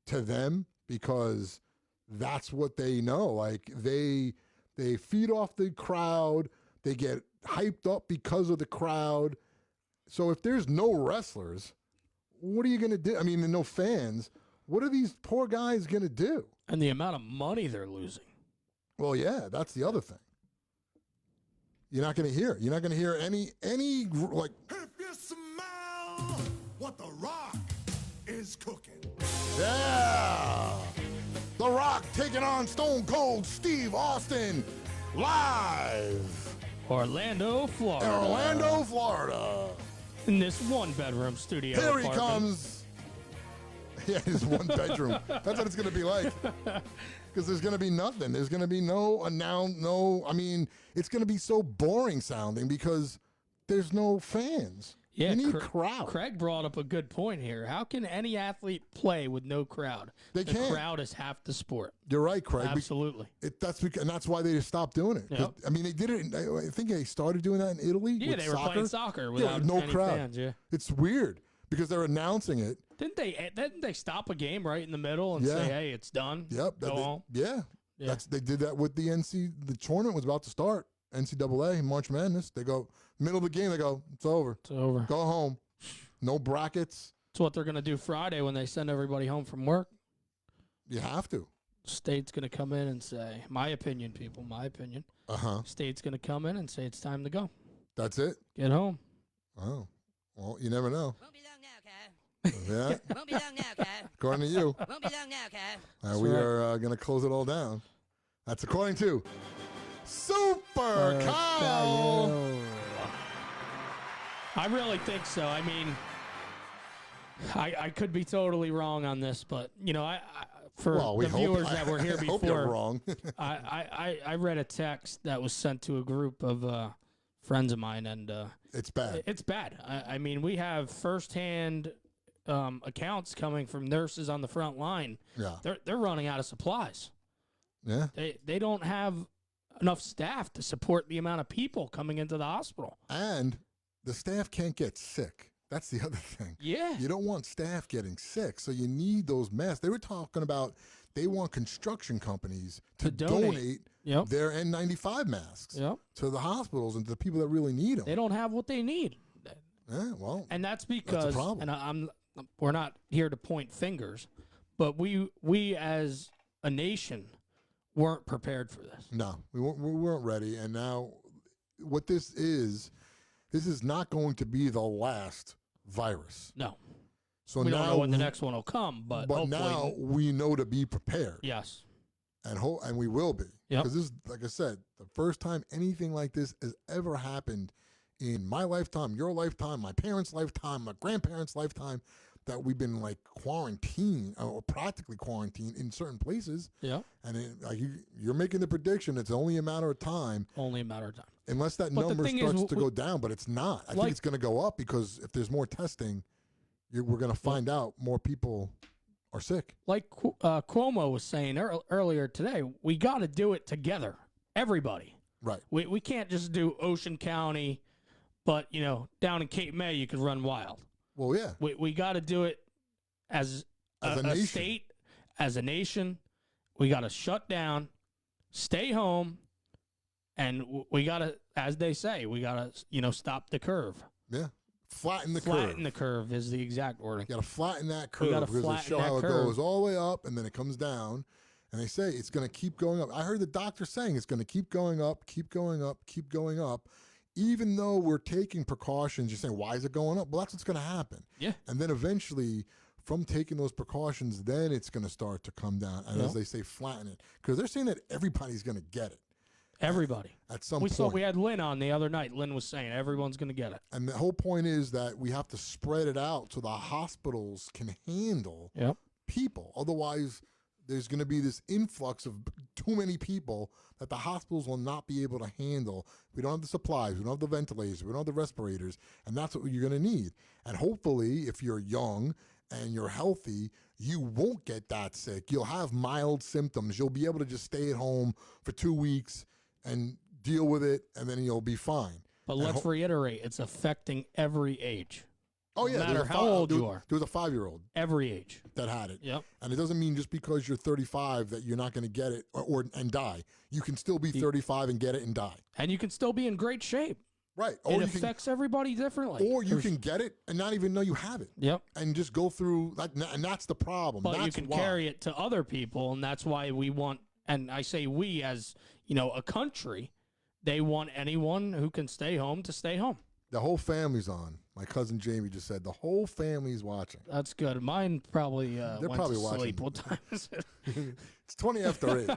to them, because that's what they know. Like, they feed off the crowd. They get hyped up because of the crowd. So if there's no wrestlers, what are you going to do? I mean, no fans. What are these poor guys going to do? And the amount of money they're losing. Well, yeah, that's the other thing. You're not going to hear. You're not going to hear any like. If you smell what the Rock is cooking. Yeah, The Rock taking on Stone Cold Steve Austin live Orlando, Florida. in Orlando, Florida. In this one-bedroom studio Here he apartment. comes. Yeah, his one bedroom. That's what it's going to be like. Because there's going to be nothing. There's going to be I mean, it's going to be so boring sounding because there's no fans. Yeah, you need crowd. Craig brought up a good point here. How can any athlete play with no crowd? They the can't. crowd is half the sport. You're right, Craig. Absolutely. And that's why they stopped doing it. Yep. I mean, they did it. I think they started doing that in Italy. Yeah, with they were playing soccer without no any crowd. fans. Yeah. It's weird because they're announcing it. Didn't they stop a game right in the middle and Yeah. say, "Hey, it's done"? Yep. Go home. Yeah. Yeah. They did that with the The tournament was about to start. NCAA March Madness. They go middle of the game. They go, it's over. It's over. Go home. No brackets. It's what they're gonna do Friday when they send everybody home from work. You have to. State's gonna come in and say, "My opinion, people. My opinion." State's gonna come in and say, "It's time to go. That's it. Get home." Oh, well, you never know. Won't be long now, Kyle. Yeah, Won't be long now, Kyle. according to you. Won't be long now, Kyle. We right. are going to close it all down. That's according to Super Kyle. I really think so. I mean, I could be totally wrong on this, but for Well, we the hope. viewers that were here I hope you're before, wrong. I read a text that was sent to a group of friends of mine, and It's bad. it's bad. I mean, we have firsthand accounts coming from nurses on the front line. Yeah. They're running out of supplies. Yeah. They don't have enough staff to support the amount of people coming into the hospital. And the staff can't get sick. That's the other thing. Yeah. You don't want staff getting sick, so you need those masks. They were talking about they want construction companies to donate Yep. their N95 masks Yep. to the hospitals and to the people that really need them. They don't have what they need. Yeah, well, And that's because problem. and we're not here to point fingers, but we as a nation weren't prepared for this. no, we weren't ready. And now what this is not going to be the last virus. No. So We now don't know when the next one will come, but hopefully now we know to be prepared. yes. And we will be. Yep. Because this is, like I said, the first time anything like this has ever happened in my lifetime, your lifetime, my parents' lifetime, my grandparents' lifetime, that we've been like quarantined or practically quarantined in certain places. Yep. And you're making the prediction it's only a matter of time, Only a matter of time. unless that But the number thing is, starts to go down, but it's not. I think like- it's going to go up because if there's more testing, we're going to find out more people are sick. Like Cuomo was saying earlier today, we got to do it together. Everybody. Right. We can't just do Ocean County, but down in Cape May you could run wild. Well, yeah. We got to do it as As a a nation. state, as a nation. We got to shut down, stay home, And we got to, as they say, we got to, stop the curve. Yeah. Flatten the curve. Flatten the curve is the exact wording. You got to flatten that curve gotta because they flatten show that how it curve. goes all the way up and then it comes down. And they say it's going to keep going up. I heard the doctor saying it's going to keep going up, keep going up, keep going up. Even though we're taking precautions, you're saying, why is it going up? Well, that's what's going to happen. Yeah. And then eventually, from taking those precautions, then it's going to start to come down. And as they say, flatten it. Because they're saying that everybody's going to get it. Everybody. At some we point. saw we had Lynn on the other night. Lynn was saying everyone's going to get it. And the whole point is that we have to spread it out so the hospitals can handle people. Otherwise, there's going to be this influx of too many people that the hospitals will not be able to handle. We don't have the supplies. We don't have the ventilators. We don't have the respirators. And that's what you're going to need. And hopefully, if you're young and you're healthy, you won't get that sick. You'll have mild symptoms. You'll be able to just stay at home for 2 weeks and deal with it, and then you'll be fine. But let's reiterate, it's affecting every age. Oh, yeah. No matter how old you are. There was a 5-year-old Every age. that had it. Yep. And it doesn't mean just because you're 35 that you're not going to get it and die. You can still be 35 and get it and die. And you can still be in great shape. Right. It affects everybody differently. Or you can get it and not even know you have it. Yep. And just go through that. And that's the problem. But that's you can why. carry it to other people, and that's why we want, and I say we as, a country, they want anyone who can stay home to stay home. The whole family's on. My cousin Jamie just said the whole family's watching. That's good. Mine probably They're went probably to watching. sleep. What time is it? It's 20 after 8.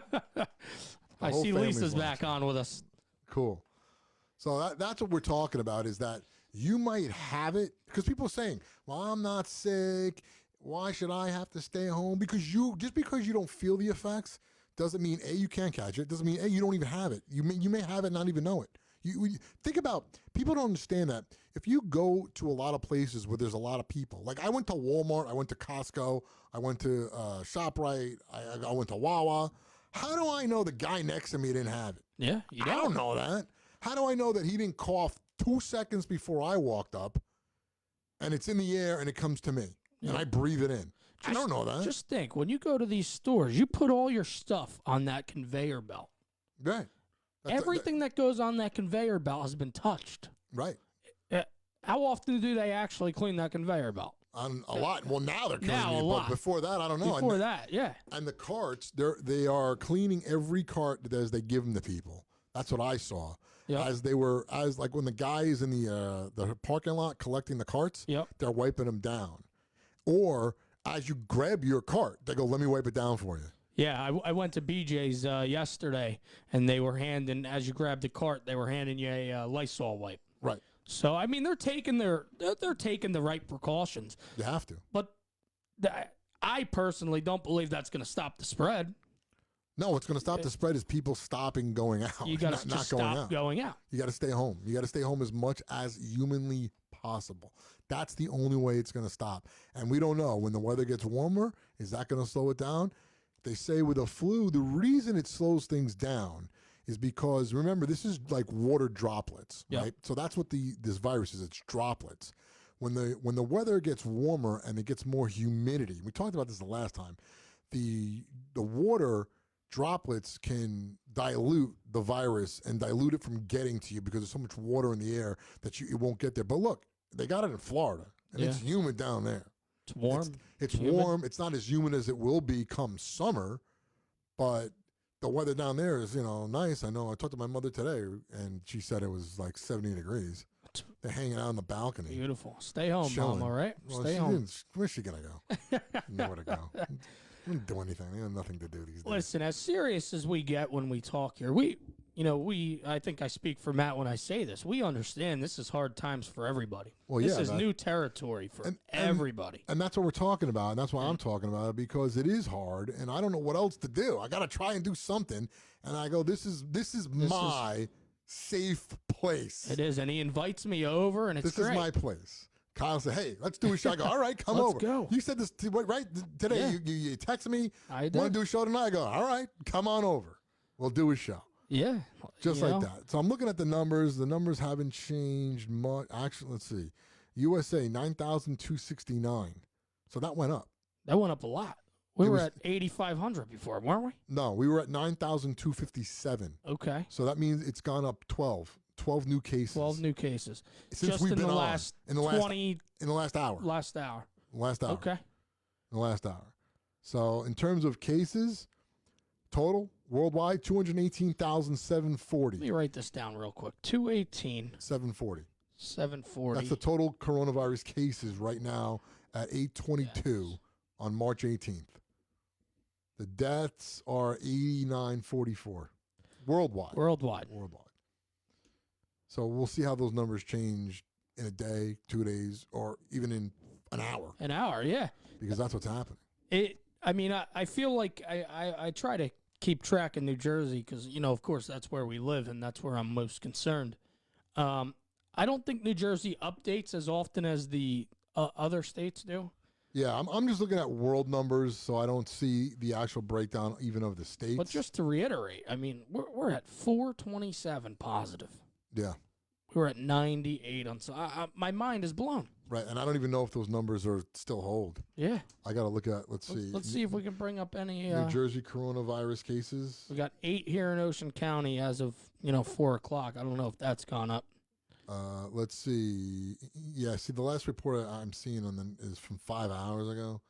I whole see family's Lisa's back watching. on with us. Cool. So that's what we're talking about, is that you might have it because people are saying, well, I'm not sick. Why should I have to stay home? Because just because you don't feel the effects doesn't mean, A, you can't catch it. Doesn't mean, A, you don't even have it. You may have it and not even know it. You think about, people don't understand that if you go to a lot of places where there's a lot of people, like I went to Walmart, I went to Costco, I went to ShopRite, I went to Wawa. How do I know the guy next to me didn't have it? Yeah, you I don't know that. How do I know that he didn't cough 2 seconds before I walked up and it's in the air and it comes to me and I breathe it in? I don't know that. Just think, when you go to these stores, you put all your stuff on that conveyor belt. Right. Everything that goes on that conveyor belt has been touched. Right. How often do they actually clean that conveyor belt? A lot. Well, now they're cleaning Now a it, lot. but before that, I don't know. Before that, yeah. And the carts, they are cleaning every cart as they give them to people. That's what I saw. Yep. As like when the guy is in the parking lot collecting the carts, Yep. they're wiping them down. Or as you grab your cart, they go, let me wipe it down for you. Yeah, I went to BJ's yesterday, and they were handing, as you grabbed the cart, they were handing you a Lysol wipe. Right. So I mean, they're taking the right precautions. You have to. But I personally don't believe that's going to stop the spread. No, what's going to stop the spread is people stopping going out. You got to not just going stop out. going out. You got to stay home. You got to stay home as much as humanly possible. That's the only way it's going to stop. And we don't know. When the weather gets warmer, is that going to slow it down? They say with a flu, the reason it slows things down is because, remember, this is like water droplets, Yep. right? So that's what this virus is. It's droplets. When the weather gets warmer and it gets more humidity, we talked about this the last time, the water droplets can dilute the virus and dilute it from getting to you because there's so much water in the air that it won't get there. But look, they got it in Florida, and it's humid down there. It's warm. It's humid. warm. It's not as humid as it will be come summer, but the weather down there is, nice. I know. I talked to my mother today, and she said it was like 70 degrees. They're hanging out on the balcony. Beautiful. Stay home, chilling. Mom, all right? Well, Stay she home. didn't- Where's she going to go? Nowhere to go. Didn't do anything. They have nothing to do these days. Listen, as serious as we get when we talk here, I think I speak for Matt when I say this. We understand this is hard times for everybody. Well, this yeah, is new territory for everybody. And that's what we're talking about, and that's why I'm talking about it, because it is hard, and I don't know what else to do. I got to try and do something, and I go, this is my safe place. It is, and he invites me over, and it's This great. is my place. Kyle said, hey, let's do a show. I go, all right, come Let's over. go. You said this right today. Yeah. You texted me, I did. want to do a show tonight? I go, all right, come on over. We'll do a show. Yeah. Just like that. So I'm looking at the numbers. The numbers haven't changed much. Actually, let's see. USA, 9,269. So that went up. That went up a lot. We It were was- at 8,500 before, weren't we? No, we were at 9,257. Okay. So that means it's gone up 12 new cases 12 new cases. since Just we've in been the on. last in the last 20, in the last hour. last hour. Last hour. Okay. In the last hour. So in terms of cases, total worldwide Let 218,740. me write this down real quick. 218, 740. 740. That's the total coronavirus cases right now at 822 on March 18th. The deaths are 8944 worldwide. Worldwide. So we'll see how those numbers change in a day, 2 days, or even in an hour, An hour, yeah. because that's what's happening. I feel like I try to keep track in New Jersey because, of course, that's where we live and that's where I'm most concerned. I don't think New Jersey updates as often as the other states do. Yeah, I'm just looking at world numbers, so I don't see the actual breakdown even of the states. But just to reiterate, we're at 427 positive. Yeah, We were at 98 on. So my mind is blown. right. And I don't even know if those numbers are still hold. Yeah. I got to look at, let's see. Let's see if we can bring up any. New Jersey coronavirus cases. We got 8 here in Ocean County as of 4 o'clock. I don't know if that's gone up. Let's see. Yeah, see, the last report I'm seeing is from 5 hours ago.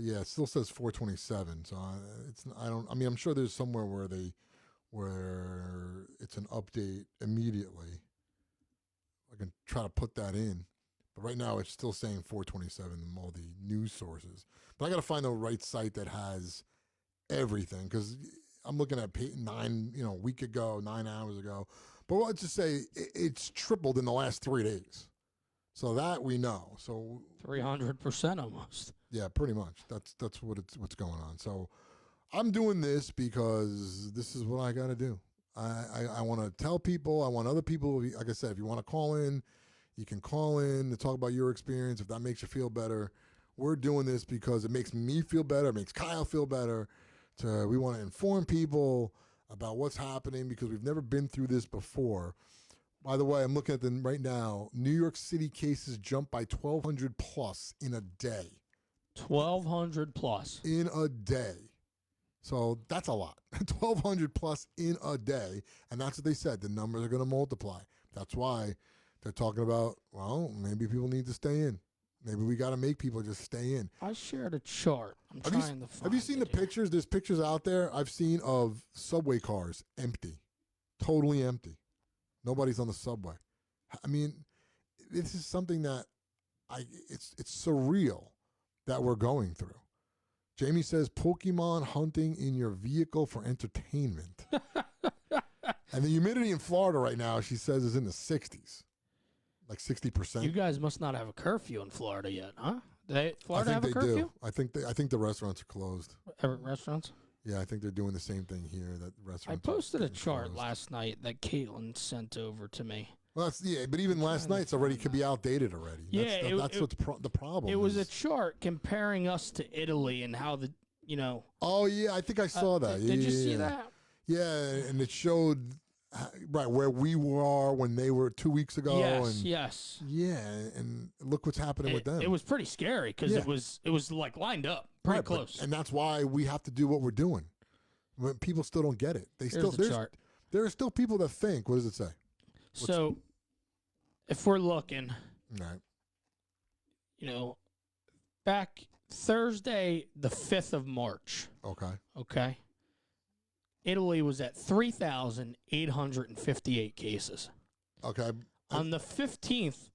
Yeah, it still says 427. So I'm sure there's somewhere where it's an update immediately. I can try to put that in, but right now it's still saying 427 in all the news sources. But I got to find the right site that has everything, because I'm looking at 9 hours ago. But let's just say it's tripled in the last 3 days. So that we know. So 300% almost. yeah, pretty much. That's what's going on. So I'm doing this because this is what I got to do. I want to tell people. I want other people. Like I said, if you want to call in, you can call in to talk about your experience. If that makes you feel better, we're doing this because it makes me feel better. It makes Kyle feel better. We want to inform people about what's happening because we've never been through this before. By the way, I'm looking at them right now. New York City cases jumped by 1,200 plus in a day. 1,200 plus. In a day. So that's a lot. 1,200 plus in a day. And that's what they said. The numbers are going to multiply. That's why they're talking about, well, maybe people need to stay in. Maybe we got to make people just stay in. I shared a chart. I'm Have trying to find Have you seen the it here. pictures? There's pictures out there I've seen of subway cars empty. Totally empty. Nobody's on the subway. I mean, this is something that it's surreal that we're going through. Jamie says Pokemon hunting in your vehicle for entertainment. And the humidity in Florida right now, she says, is in the 60s. Like 60%. You guys must not have a curfew in Florida yet, huh? Florida I have a think they curfew? do. I think the restaurants are closed. Restaurants? Yeah, I think they're doing the same thing here. That restaurants. I are posted a getting chart closed. last night that Caitlin sent over to me. Well, but even last trying to night's already find could be outdated already. Yeah, that's what's the problem. It was a is- chart comparing us to Italy and how Oh yeah, I think I saw that. Did you Yeah, see yeah. that? Yeah, and it showed right where we were when they were 2 weeks ago. Yes, and yes. Yeah, and look what's happening with them. It was pretty scary because Yeah. it was like lined up pretty Right, but- close. and that's why we have to do what we're doing. When people still don't get it. Here's the chart. There are still people that think. What does it say? So, if we're looking, All right. back Thursday, the 5th of March, Okay. okay, Italy was at 3,858 cases. Okay. On the 15th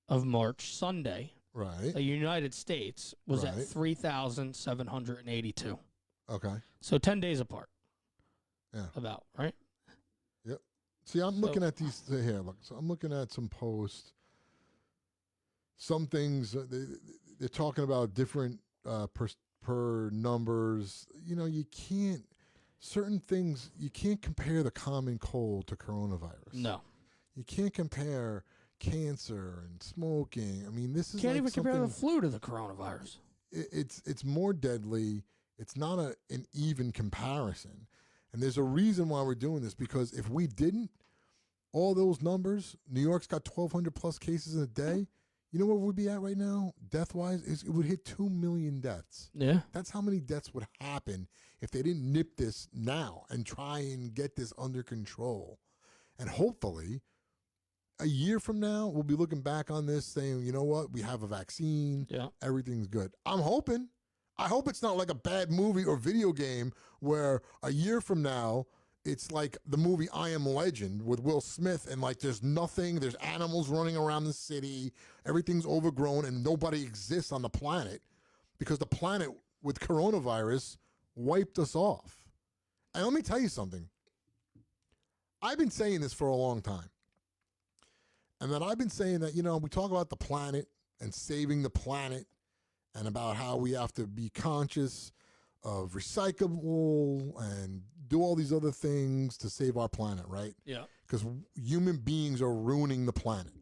of March, Sunday, Right. the United States was at Right. 3,782. Okay. So 10 days apart. Yeah. About, right? See, I'm looking So- at these here. Look, so I'm looking at some posts. Some things they're talking about different per numbers. You can't certain things. You can't compare the common cold to coronavirus. No. You can't compare cancer and smoking. I mean, this is Can't like even compare the something- flu to the coronavirus. It's more deadly. It's not an even comparison. And there's a reason why we're doing this, because if we didn't, all those numbers, New York's got 1,200 plus cases in a day, You know where we'd be at right now, death-wise? It would hit 2 million deaths. Yeah. That's how many deaths would happen if they didn't nip this now and try and get this under control. And hopefully, a year from now, we'll be looking back on this saying, you know what? We have a vaccine. Yeah. Everything's good. I'm hoping. I hope it's not like a bad movie or video game where a year from now, it's like the movie I Am Legend with Will Smith, and like there's nothing, there's animals running around the city, everything's overgrown, and nobody exists on the planet because the planet with coronavirus wiped us off. And let me tell you something. I've been saying this for a long time. And then I've been saying that, we talk about the planet and saving the planet and about how we have to be conscious of recyclable and do all these other things to save our planet, right? Yeah. Because human beings are ruining the planet.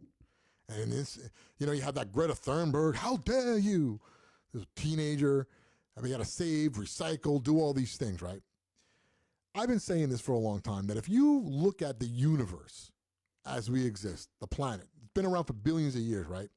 And it's, you have that Greta Thunberg, how dare you? This teenager, and we got to save, recycle, do all these things, right? I've been saying this for a long time, that if you look at the universe as we exist, the planet, it's been around for billions of years, right?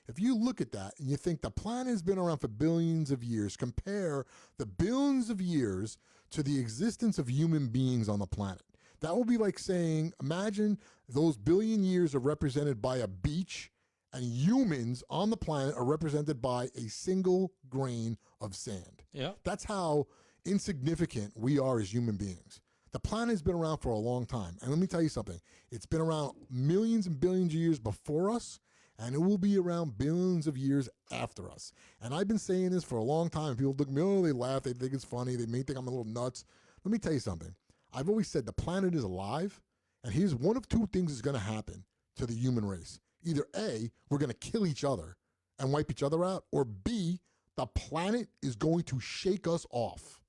If you look at that and you think the planet has been around for billions of years, compare the billions of years to the existence of human beings on the planet. That will be like saying, imagine those billion years are represented by a beach and humans on the planet are represented by a single grain of sand. Yeah. That's how insignificant we are as human beings. The planet has been around for a long time. And let me tell you something. It's been around millions and billions of years before us, and it will be around billions of years after us. And I've been saying this for a long time. People look at me, they laugh, they think it's funny, they may think I'm a little nuts. Let me tell you something. I've always said the planet is alive, and here's one of two things is going to happen to the human race. Either A, we're going to kill each other and wipe each other out, or B, the planet is going to shake us off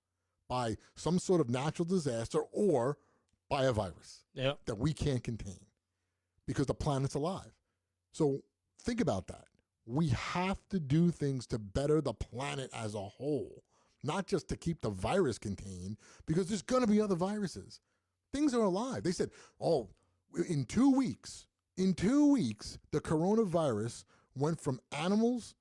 by some sort of natural disaster or by a virus that we can't contain because the planet's alive. So think about that. We have to do things to better the planet as a whole, not just to keep the virus contained, because there's going to be other viruses. Things are alive. They said, in 2 weeks, the coronavirus went from animals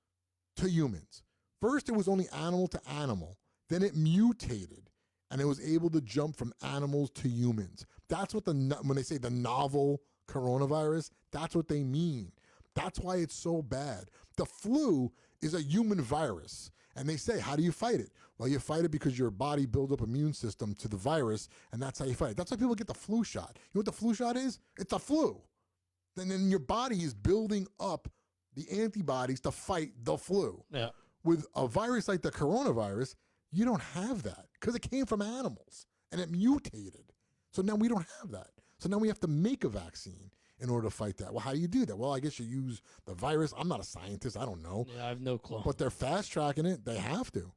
to humans. First, it was only animal to animal. Then it mutated, and it was able to jump from animals to humans. That's what when they say the novel coronavirus, that's what they mean. That's why it's so bad. The flu is a human virus. And they say, how do you fight it? Well, you fight it because your body builds up immune system to the virus, and that's how you fight it. That's why people get the flu shot. You know what the flu shot is? It's a flu. And then your body is building up the antibodies to fight the flu. Yeah. With a virus like the coronavirus, you don't have that because it came from animals and it mutated. So now we don't have that. So now we have to make a vaccine in order to fight that. Well, how do you do that? Well, I guess you use the virus. I'm not a scientist. I don't know. Yeah, I have no clue. But they're fast tracking it. They have to.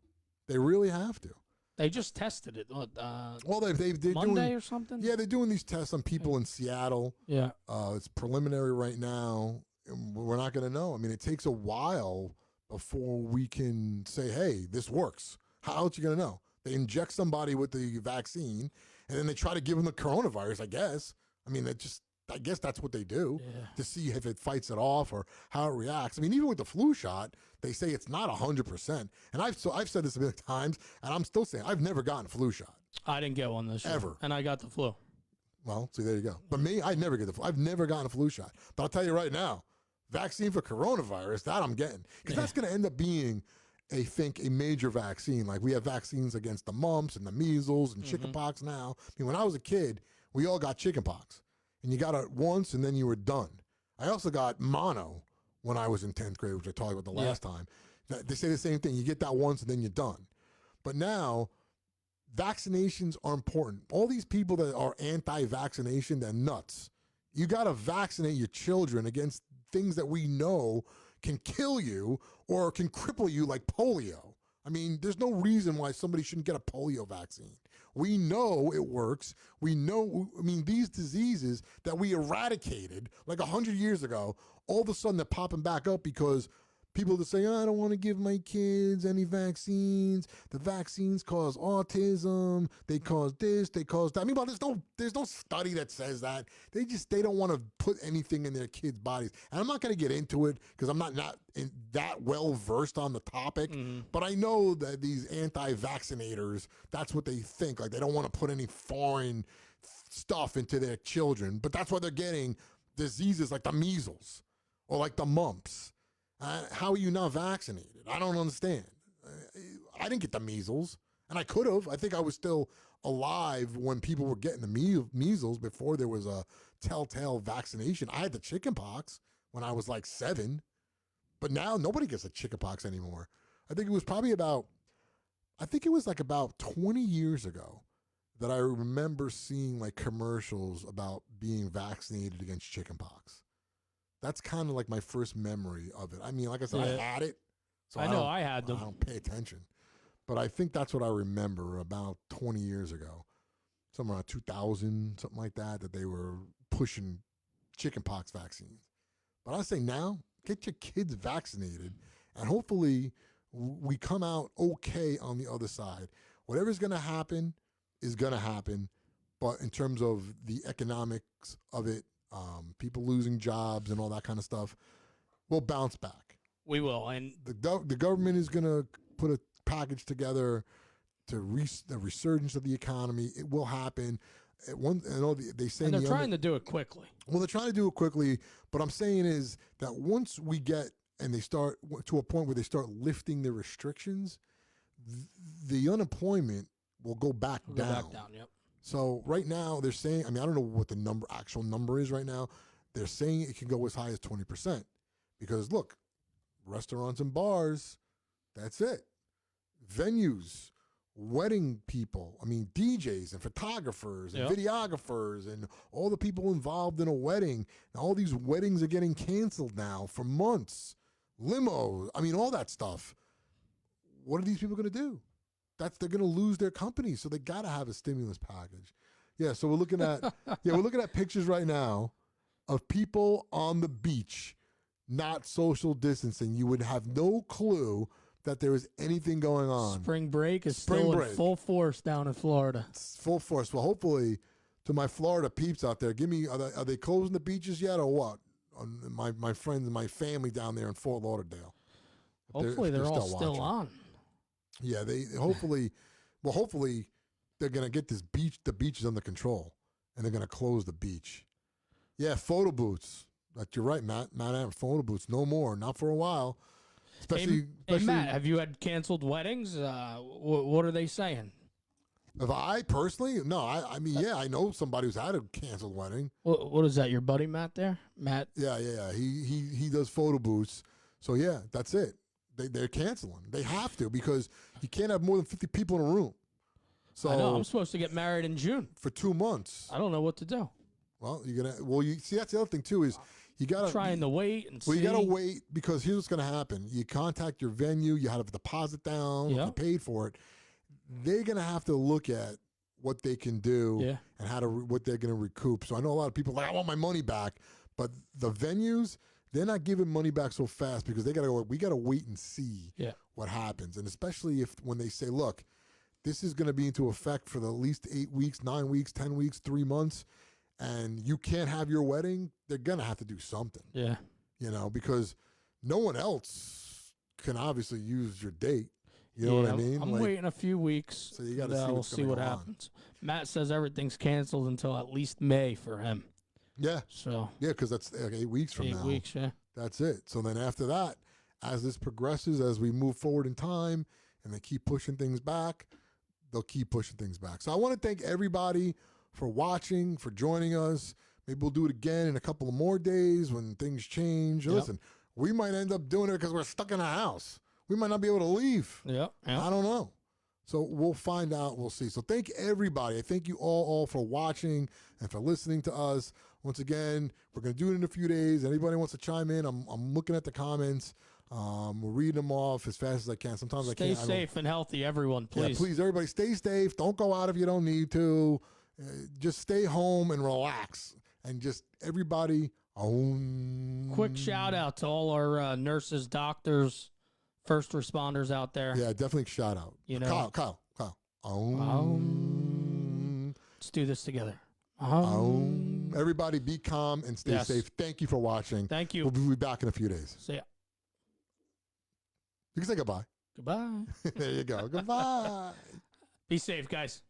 They really have to. They just tested it. Well, they're Monday doing, or something? Yeah, they're doing these tests on people in Seattle. Yeah. It's preliminary right now. We're not going to know. I mean, it takes a while before we can say, hey, this works. How else are you going to know? They inject somebody with the vaccine, and then they try to give them the coronavirus, I guess. I mean, I guess that's what they do to see if it fights it off or how it reacts. I mean, even with the flu shot, they say it's not 100%. And I've said this a million times, and I'm still saying I've never gotten a flu shot. I didn't get one this year. Ever. And I got the flu. Well, see, there you go. But me, I never get the flu. I've never gotten a flu shot. But I'll tell you right now, vaccine for coronavirus, that I'm getting. Because that's going to end up being, I think, a major vaccine. Like we have vaccines against the mumps and the measles and chickenpox now. I mean, when I was a kid, we all got chickenpox. And you got it once and then you were done. I also got mono when I was in 10th grade, which I talked about the last time. They say the same thing. You get that once and then you're done. But now, vaccinations are important. All these people that are anti-vaccination, they're nuts. You got to vaccinate your children against things that we know can kill you or can cripple you like polio. I mean, there's no reason why somebody shouldn't get a polio vaccine. We know it works. We know, I mean, these diseases that we eradicated like 100 years ago, all of a sudden they're popping back up because people that say, I don't want to give my kids any vaccines. The vaccines cause autism. They cause this. They cause that. I mean, but there's no study that says that. They don't want to put anything in their kids' bodies. And I'm not going to get into it because I'm not that well versed on the topic. But I know that these anti-vaccinators, that's what they think. Like they don't want to put any foreign stuff into their children. But that's why they're getting diseases like the measles or like the mumps. How are you not vaccinated? I don't understand. I didn't get the measles, and I could have. I think I was still alive when people were getting the measles before there was a telltale vaccination. I had the chickenpox when I was like 7, but now nobody gets the chickenpox anymore. I think it was like about 20 years ago that I remember seeing like commercials about being vaccinated against chickenpox. That's kind of like my first memory of it. I mean, like I said, I had it. So I know I had them. I don't pay attention. But I think that's what I remember about 20 years ago. Somewhere around 2000, something like that they were pushing chickenpox vaccines. But I say now, get your kids vaccinated, and hopefully we come out okay on the other side. Whatever's going to happen is going to happen. But in terms of the economics of it, people losing jobs and all that kind of stuff, we'll bounce back. We will. And the government is going to put a package together to the resurgence of the economy. It will happen. They say they're trying to do it quickly. Well, they're trying to do it quickly, but I'm saying is that once we get and they start to a point where they start lifting the restrictions, the unemployment will go back down. Go back down, yep. So right now they're saying, I mean, I don't know what the actual number is right now. They're saying it can go as high as 20% because look, restaurants and bars, that's it. Venues, wedding people, I mean, DJs and photographers and videographers and all the people involved in a wedding. And all these weddings are getting canceled now for months. Limos, I mean, all that stuff. What are these people going to do? They're going to lose their company, so they got to have a stimulus package. Yeah, so we're looking at pictures right now of people on the beach, not social distancing. You would have no clue that there is anything going on. Spring break is still in full force down in Florida. It's full force. Well, hopefully, to my Florida peeps out there, are they closing the beaches yet or what? My friends and my family down there in Fort Lauderdale. Hopefully, they're all still on. Yeah, hopefully they're gonna get the beaches under control, and they're gonna close the beach. Yeah, photo booths. You're right, Matt. Photo booths, no more, not for a while. Especially Matt, have you had canceled weddings? What are they saying? If I personally, no, I mean, yeah, I know somebody who's had a canceled wedding. What is that? Your buddy Matt there, Matt? Yeah. He does photo booths. So yeah, that's it. They're canceling. They have to because you can't have more than 50 people in a room. So I know. I'm supposed to get married in June for 2 months. I don't know what to do. Well, you see that's the other thing too is you gotta trying to wait and see. Well, you gotta wait because here's what's gonna happen. You contact your venue. You have a deposit down. If you paid for it, they're gonna have to look at what they can do and what they're gonna recoup. So I know a lot of people are like, I want my money back, but the venues, they're not giving money back so fast because we got to wait and see what happens. And especially when they say, look, this is going to be into effect for at least 8 weeks, 9 weeks, 10 weeks, 3 months, and you can't have your wedding, they're going to have to do something. Yeah. Because no one else can obviously use your date. You know what I mean? I'm waiting a few weeks. So you got to we'll see what happens. Matt says everything's canceled until at least May for him. Yeah. So. Yeah, because that's like 8 weeks from now. 8 weeks, yeah. That's it. So then after that, as this progresses, as we move forward in time, and they keep pushing things back, they'll keep pushing things back. So I want to thank everybody for watching, for joining us. Maybe we'll do it again in a couple of more days when things change. Yep. Listen, we might end up doing it because we're stuck in a house. We might not be able to leave. Yep. I don't know. So we'll find out. We'll see. So thank everybody. I thank you all for watching and for listening to us. Once again, we're going to do it in a few days. Anybody wants to chime in, I'm looking at the comments. We're reading them off as fast as I can. Sometimes I can't. Stay safe and healthy, everyone, please. Yeah, please, everybody, stay safe. Don't go out if you don't need to. Just stay home and relax. And just everybody, Quick shout out to all our nurses, doctors, first responders out there. Yeah, definitely shout out. You know, Kyle. Let's do this together. Everybody be calm and stay safe. Thank you for watching. Thank you. We'll be back in a few days. See ya. You can say goodbye. Goodbye. There you go. Goodbye. Be safe, guys.